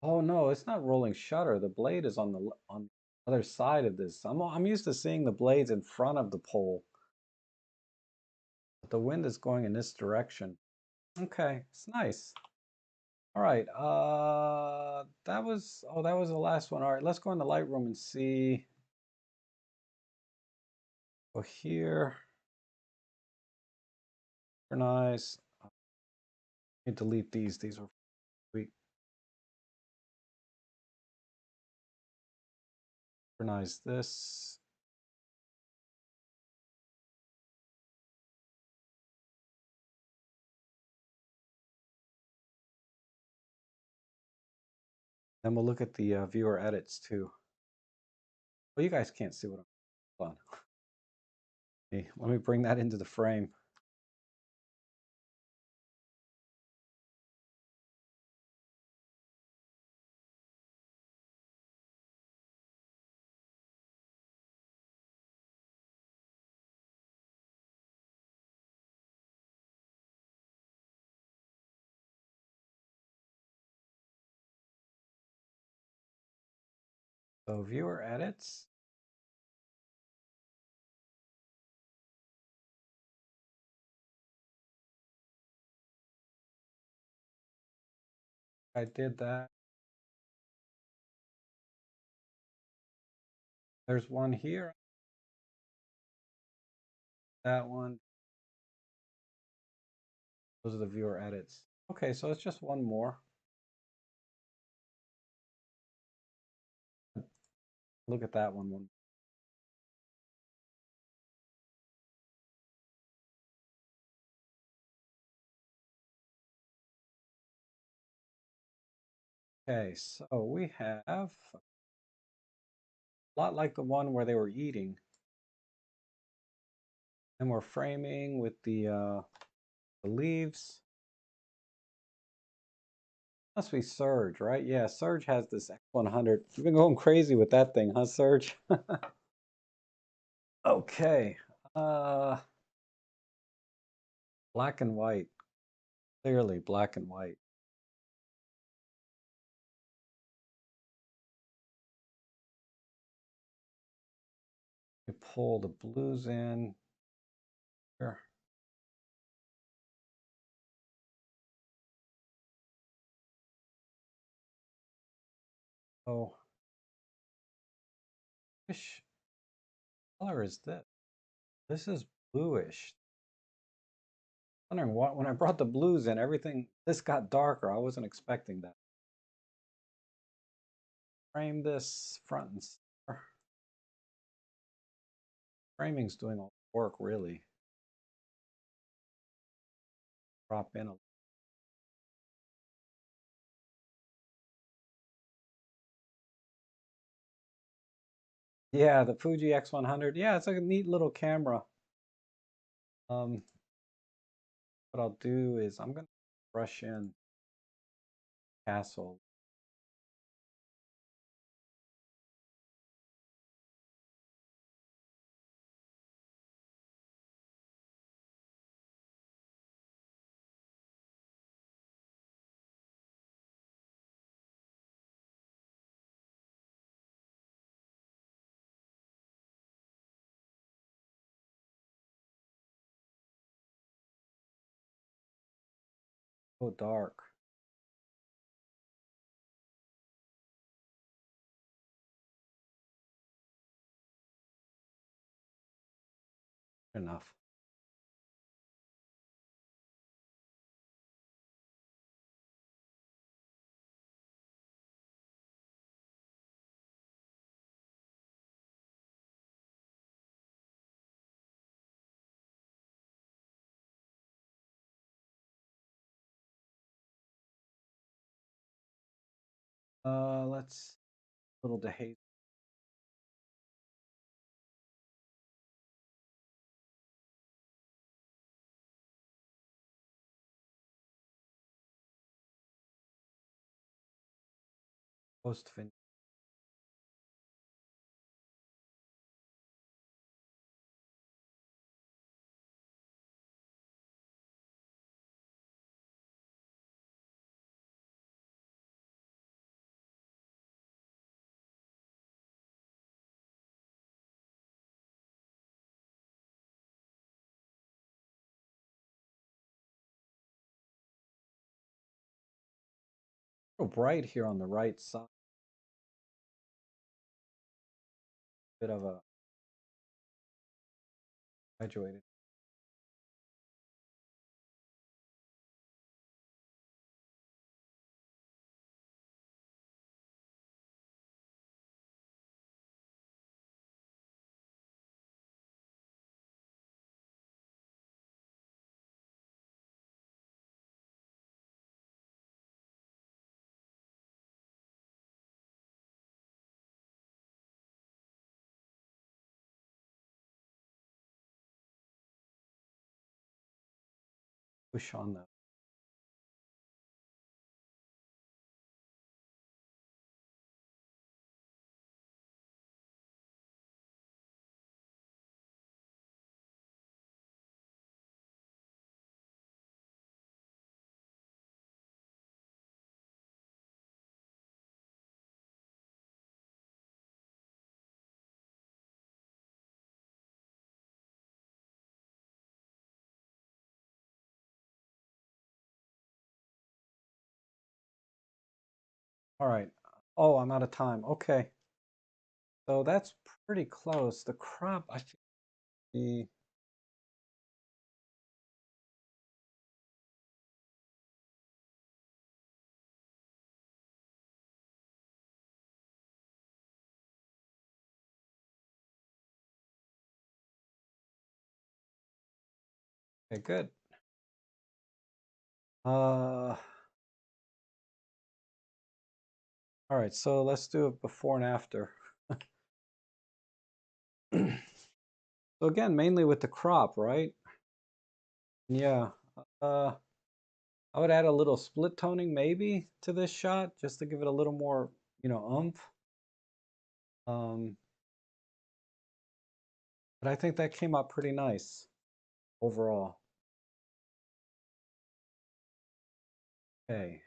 Speaker 1: Oh no, it's not rolling shutter. The blade is on on the other side of this. I'm used to seeing the blades in front of the pole, but the wind is going in this direction. Okay, it's nice. All right, that was the last one. All right, let's go in the Lightroom and see. Go here, synchronize. Let me delete these. These are we synchronize this. Then we'll look at the viewer edits too. Well, you guys can't see what I'm. Hold on. Hey, let me bring that into the frame. So viewer edits. I did that. There's one here. That one. Those are the viewer edits. Okay, so it's just one more. Look at that one. Okay, so we have a lot like the one where they were eating. And we're framing with the leaves. Must be Surge, right? Yeah, Surge has this X100. You've been going crazy with that thing, huh, Surge? Okay. Uh, Black and white. Clearly black and white. We pull the blues in here. Oh, which color is this? This is bluish. Wondering what when I brought the blues in, everything this got darker. I wasn't expecting that. Frame this front and center. Framing's doing all the work really. Drop in a yeah, the Fuji X100. Yeah, it's like a neat little camera. Um, what I'll do is I'm gonna brush in castle. So dark. Enough. Let's a little dehaze. Post fin. A little bright here on the right side. Bit of a graduated. Push on the all right. Oh, I'm out of time. Okay. So that's pretty close. The crop, I should be. Okay, good. All right, so let's do it before and after. So again, mainly with the crop, right? Yeah. Uh, I would add a little split toning maybe to this shot just to give it a little more, oomph. Um, but I think that came out pretty nice overall. Okay.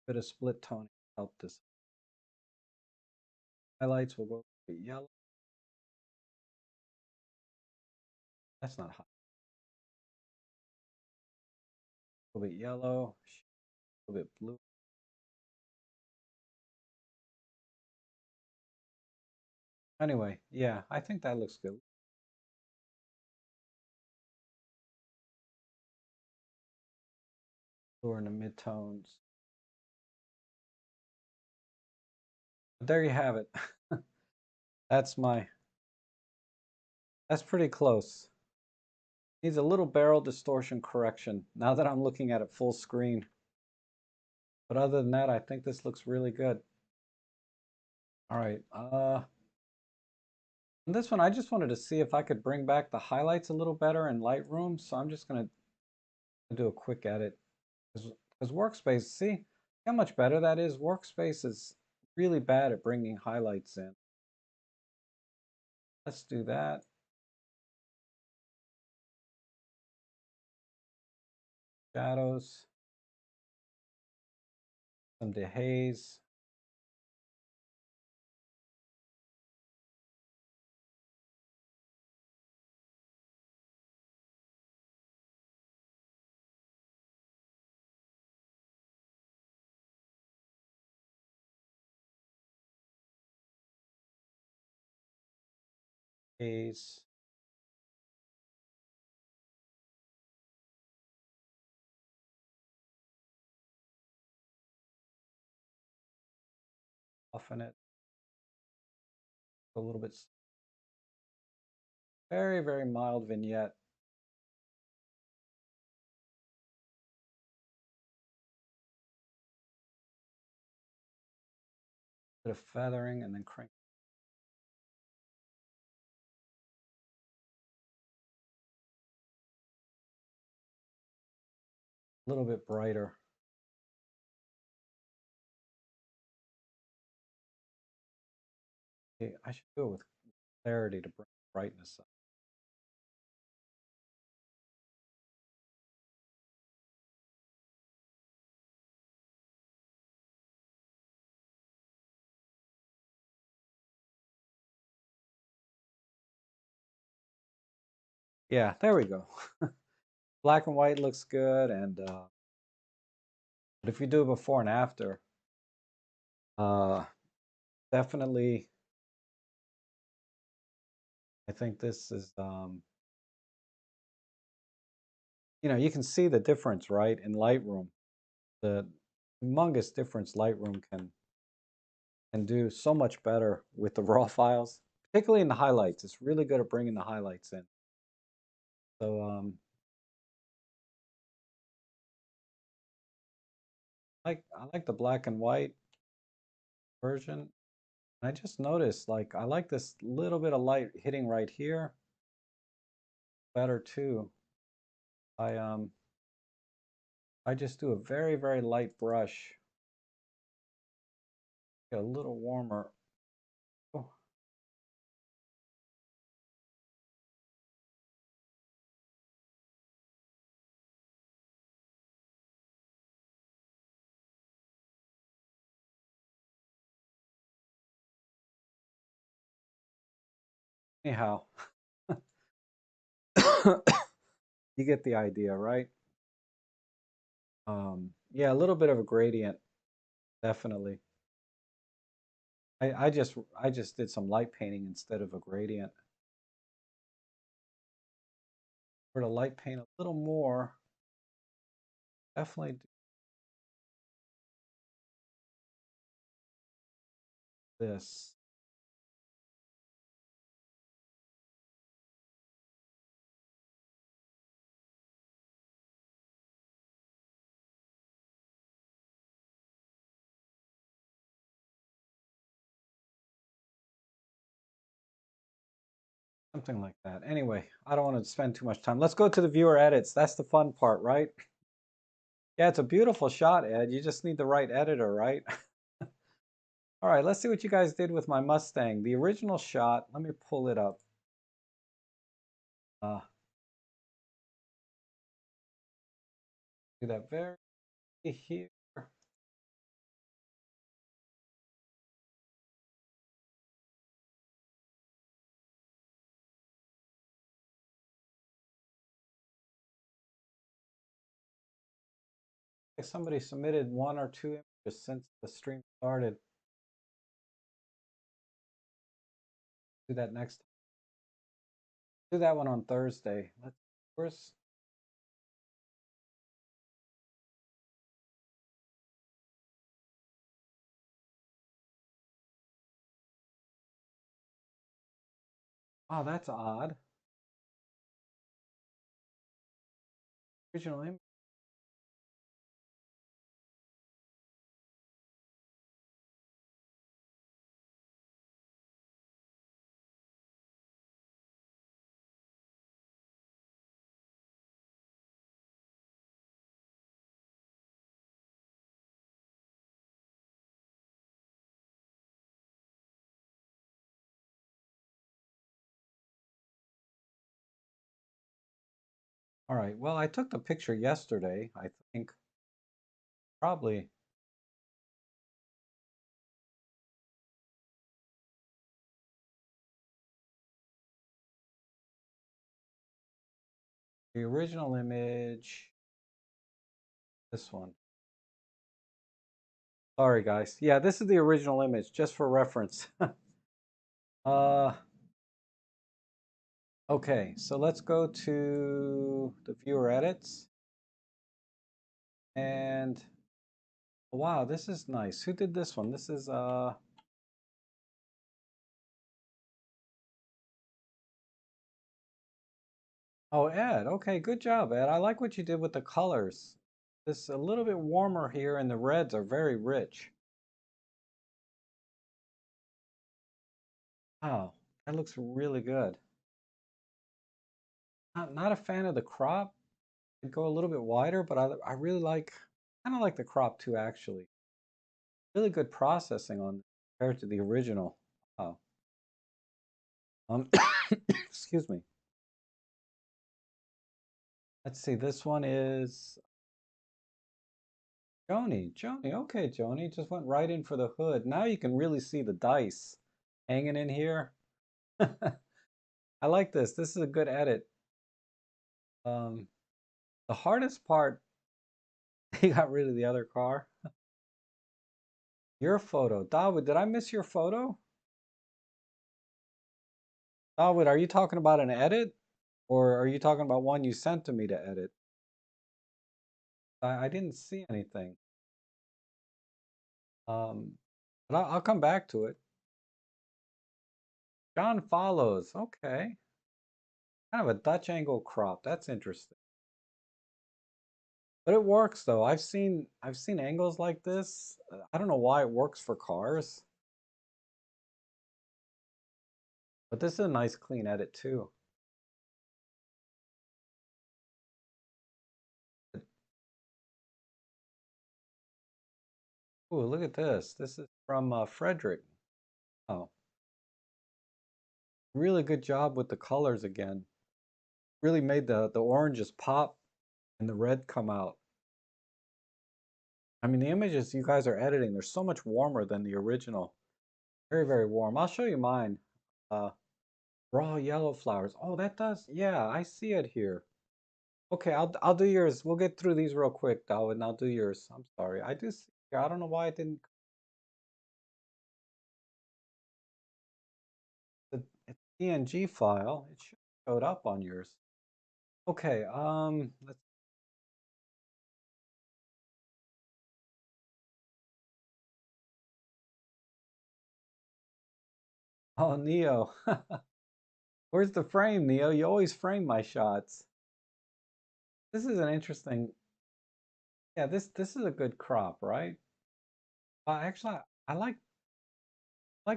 Speaker 1: Bit of split toning help this. Highlights will go yellow. That's not hot. A little bit yellow, a little bit blue. Anyway, yeah, I think that looks good. Or in the mid-tones. But there you have it. That's my, that's pretty close. Needs a little barrel distortion correction now that I'm looking at it full screen. But other than that, I think this looks really good. All right. This one, I just wanted to see if I could bring back the highlights a little better in Lightroom. So I'm just going to do a quick edit. Because Workspace, see how much better that is? Workspace is really bad at bringing highlights in. Let's do that. Shadows. Some dehaze. Case. Soften it a little bit. Very, very mild vignette. Bit of feathering and then crank. A little bit brighter. Okay, I should do it with clarity to bring brightness up. Yeah, there we go. Black and white looks good, and but if you do it before and after, uh, definitely, I think this is, you can see the difference, right, in Lightroom. The humongous difference Lightroom can do so much better with the raw files, particularly in the highlights. It's really good at bringing the highlights in. So I like the black and white version. I just noticed, like, I like this little bit of light hitting right here better too. I just do a very, very light brush, get a little warmer. Oh, anyhow, you get the idea, right? Yeah, a little bit of a gradient, definitely. I just did some light painting instead of a gradient. For the light paint a little more, definitely do this. Something like that. Anyway, I don't want to spend too much time. Let's go to the viewer edits. That's the fun part, right? Yeah, it's a beautiful shot, Ed. You just need the right editor, right? All right, let's see what you guys did with my Mustang. The original shot, let me pull it up. Do that very here. Somebody submitted 1 or 2 images since the stream started. Do that next. Do that one on Thursday. Let's first. Oh, that's odd. Original image. All right. Well, I took the picture yesterday. I think probably the original image. This one. Sorry, guys. Yeah, this is the original image, just for reference. uh, Okay, so let's go to the viewer edits. And wow, this is nice. Who did this one? This is oh, Ed. Okay, good job, Ed. I like what you did with the colors. This a little bit warmer here and the reds are very rich. Wow, that looks really good. Not a fan of the crop. I'd go a little bit wider, but I really like kind of like the crop too, actually. Really good processing on compared to the original. Wow. Um, excuse me. Let's see. This one is Joni. Joni. Okay, Joni just went right in for the hood. Now you can really see the dice hanging in here. I like this. This is a good edit. Um, the hardest part, he got rid of the other car. Your photo. Dawood, did I miss your photo? Dawood, are you talking about an edit? Or are you talking about one you sent to me to edit? I didn't see anything. Um, but I'll come back to it. John follows. Okay. Kind of a Dutch angle crop. That's interesting. But it works though. I've seen angles like this. I don't know why it works for cars, but this is a nice clean edit too. Ooh, look at this. This is from Frederick. Oh, really good job with the colors again. Really made the oranges pop and the red come out. I mean, the images you guys are editing, they're so much warmer than the original. Very, very warm. I'll show you mine. Uh, raw yellow flowers. Oh, that does. Yeah, I see it here. Okay, I'll do yours. We'll get through these real quick, Darwin. I'll do yours. I'm sorry. I do see. I don't know why it didn't. It's a PNG file. It should have showed up on yours. Okay. Let's. Oh, Neo. Where's the frame, Neo? You always frame my shots. This is an interesting. Yeah, this is a good crop, right? Actually, I like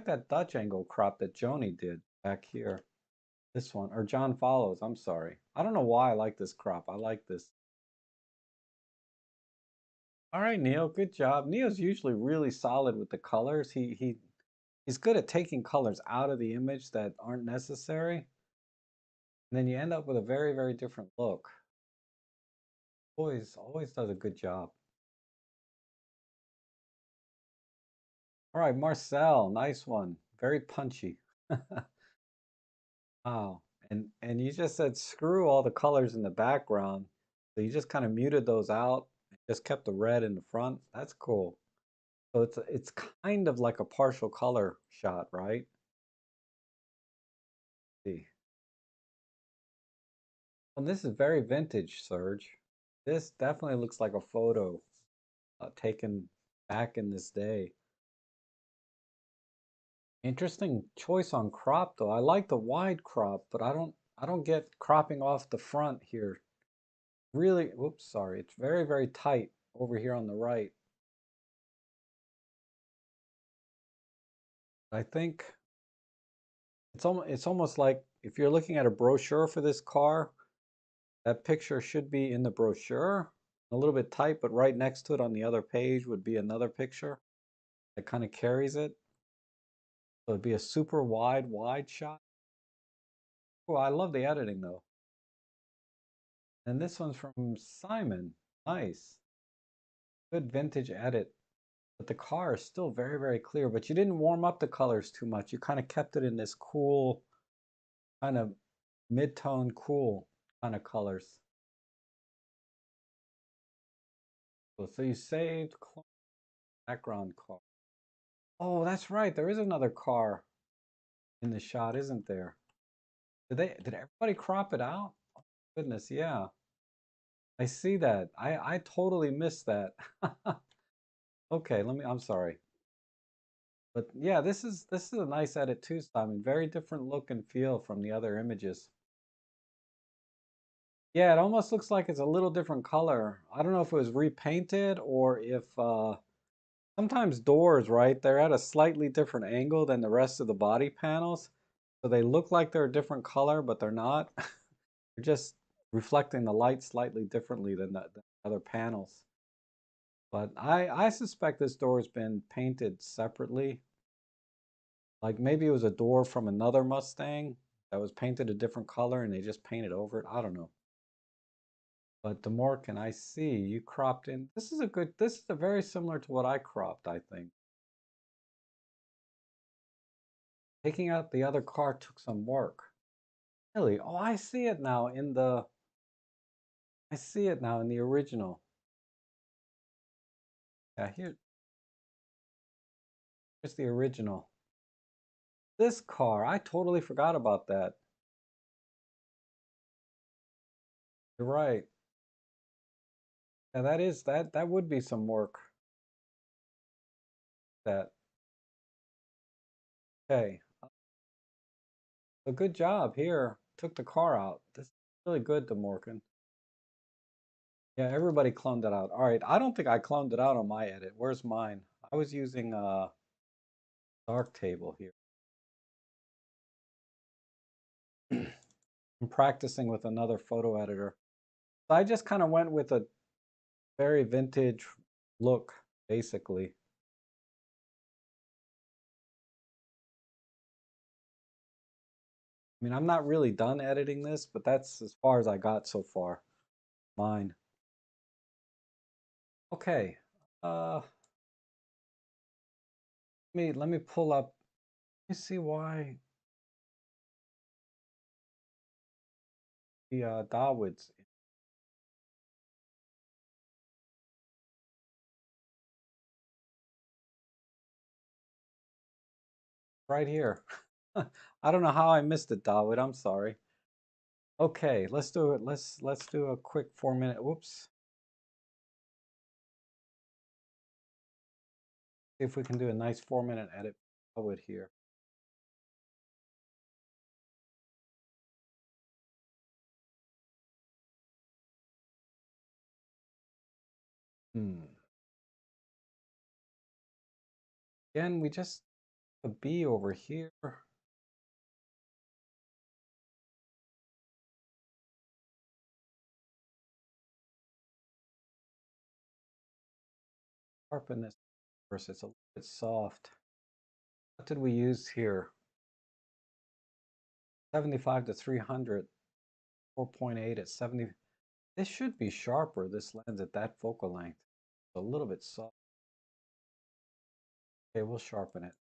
Speaker 1: that Dutch angle crop that Joni did back here. This one, or John Follows. I'm sorry. I don't know why I like this crop. I like this. All right, Neil, good job. Neil's usually really solid with the colors. He's good at taking colors out of the image that aren't necessary. And then you end up with a very, very different look. Always does a good job. All right, Marcel, nice one. Very punchy. Wow. And you just said screw all the colors in the background. So you just kind of muted those out and just kept the red in the front. That's cool. So it's kind of like a partial color shot, right? See. Well, this is very vintage, Serge. This definitely looks like a photo taken back in this day. Interesting choice on crop though. I like the wide crop, but I don't get cropping off the front here. Really, whoops, sorry. It's very, very tight over here on the right. I think it's almost like if you're looking at a brochure for this car, that picture should be in the brochure. A little bit tight, but right next to it on the other page would be another picture that kind of carries it. So it'd be a super wide shot. Oh, I love the editing though. And this one's from Simon. Nice. Good vintage edit. But the car is still very, very clear. But you didn't warm up the colors too much. You kind of kept it in this cool, kind of mid-tone, cool kind of colors. So you saved background car. Oh, that's right. There is another car in the shot, isn't there? Did everybody crop it out? Oh, goodness, yeah. I see that. I totally missed that. Okay, I'm sorry. But yeah, this is a nice edit too, Simon. Very different look and feel from the other images. Yeah, it almost looks like it's a little different color. I don't know if it was repainted or if sometimes doors, right? They're at a slightly different angle than the rest of the body panels. So they look like they're a different color, but they're not. They're just reflecting the light slightly differently than the other panels. But I suspect this door has been painted separately. Like maybe it was a door from another Mustang that was painted a different color and they just painted over it. I don't know. But the more can I see, you cropped in. This is a very similar to what I cropped, I think. Taking out the other car took some work. Really? Oh, I see it now in the original. Yeah, here's the original. This car, I totally forgot about that. You're right. Yeah, that would be some work. That okay. A good job here. Took the car out. This is really good, DeMorgan. Yeah, everybody cloned it out. All right, I don't think I cloned it out on my edit. Where's mine? I was using Darktable here. I'm practicing with another photo editor. So I just kind of went with a very vintage look, basically. I mean, I'm not really done editing this, but that's as far as I got so far. Mine. Okay. Let me pull up. Let me see why the Dawood's right here. I don't know how I missed it, Dawood. I'm sorry. Okay, let's do it. Let's do a quick 4 minute. Whoops. See if we can do a nice 4 minute edit. Dawood here. Hmm. Again, we just a B over here. Sharpen this first. It's a little bit soft. What did we use here? 75 to 300. 4.8 at 70. This should be sharper, this lens at that focal length. It's a little bit soft. Okay, we'll sharpen it.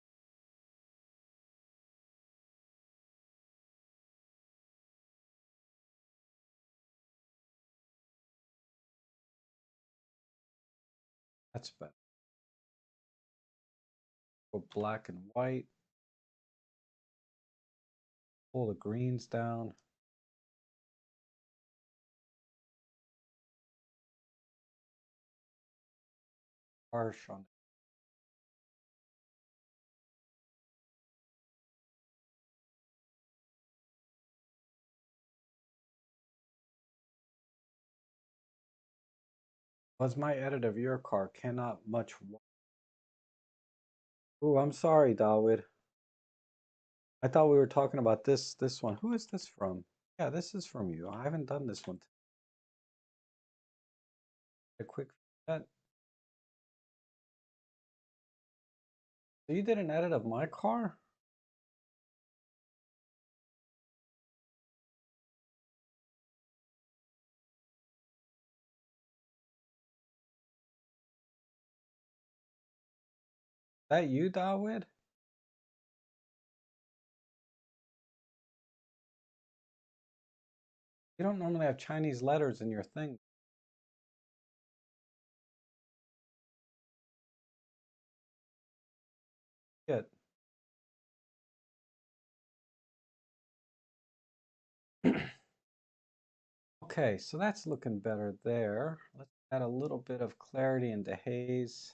Speaker 1: That's better. Go black and white. Pull the greens down. Harsh on. Was my edit of your car cannot much. Oh, I'm sorry, Dawood. I thought we were talking about this one. Who is this from? Yeah, this is from you. I haven't done this one. A quick edit. So you did an edit of my car? That you, Dawood? You don't normally have Chinese letters in your thing. Yet. Okay, so that's looking better there. Let's add a little bit of clarity into haze.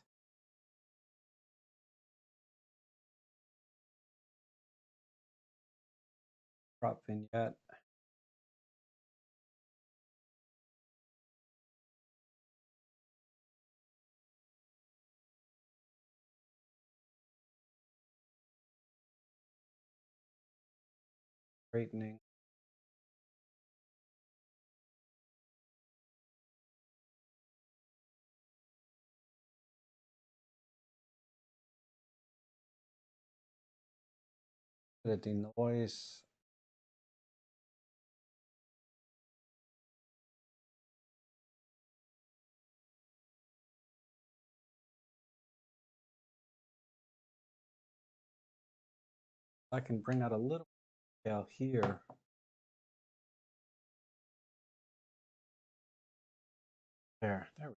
Speaker 1: Crop vignette. Straightening. Bit of denoise. I can bring out a little scale here. There we go.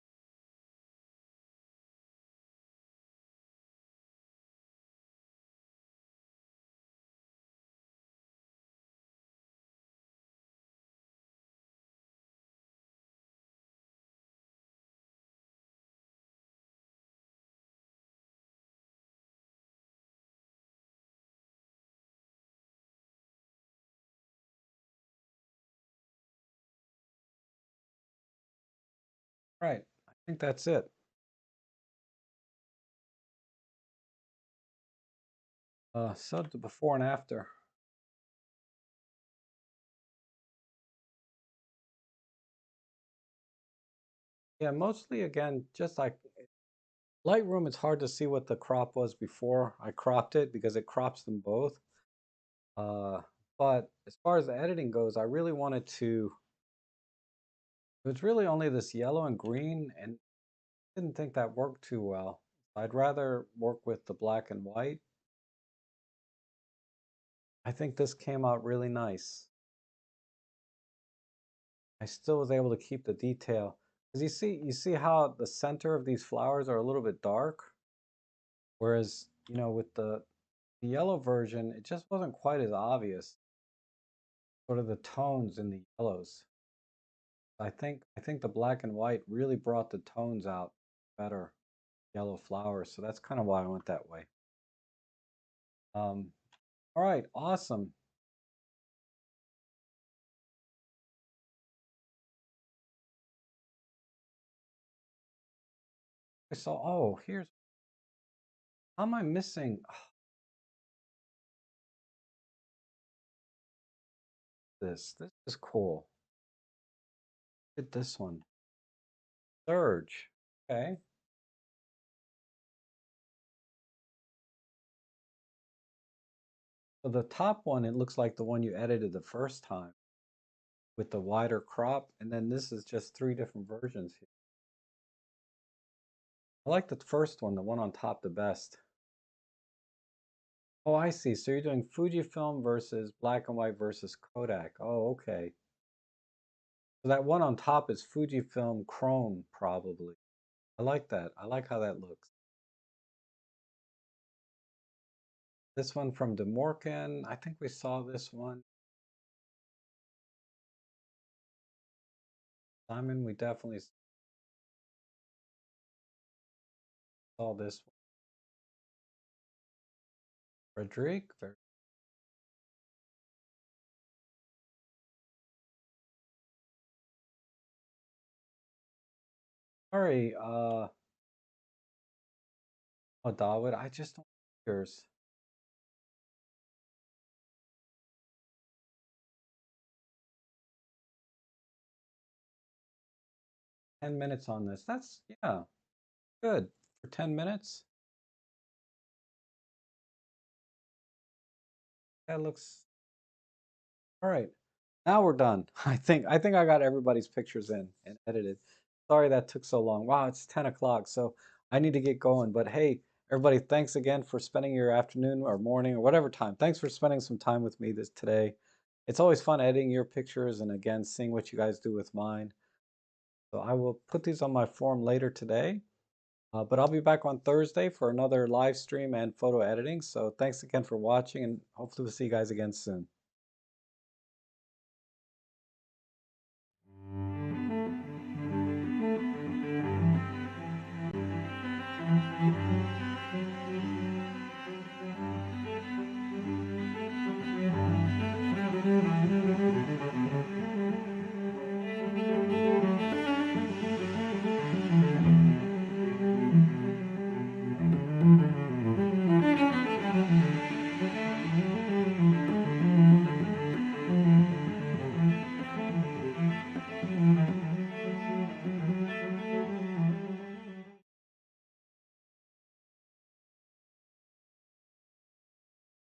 Speaker 1: Right, I think that's it. So the before and after. Yeah, mostly again, just like Lightroom, it's hard to see what the crop was before I cropped it because it crops them both. Uh, but as far as the editing goes, I really wanted to, it was really only this yellow and green, and didn't think that worked too well. I'd rather work with the black and white. I think this came out really nice. I still was able to keep the detail. Because you see how the center of these flowers are a little bit dark, whereas, with the yellow version, it just wasn't quite as obvious, sort of the tones in the yellows. I think the black and white really brought the tones out better, yellow flowers. So that's kind of why I went that way. Um, all right, awesome. So, oh, here's, how am I missing this? This is cool. Look at this one. Surge. Okay. So the top one, it looks like the one you edited the first time with the wider crop. And then this is just three different versions here. I like the first one, the one on top, the best. Oh, I see. So you're doing Fujifilm versus black and white versus Kodak. Oh, okay. So that one on top is Fujifilm Chrome, probably. I like that. I like how that looks. This one from DeMorcan. I think we saw this one. Simon, we definitely saw this one. Frederic. Sorry, oh, Dawood, I just don't like yours. 10 minutes on this. That's, yeah, good. For 10 minutes, that looks all right. Now we're done. I think I got everybody's pictures in and edited. Sorry that took so long. Wow, it's 10 o'clock, so I need to get going. But hey, everybody, thanks again for spending your afternoon or morning or whatever time. Thanks for spending some time with me this today. It's always fun editing your pictures and again seeing what you guys do with mine. So I will put these on my forum later today. But I'll be back on Thursday for another live stream and photo editing. So thanks again for watching, and hopefully we'll see you guys again soon.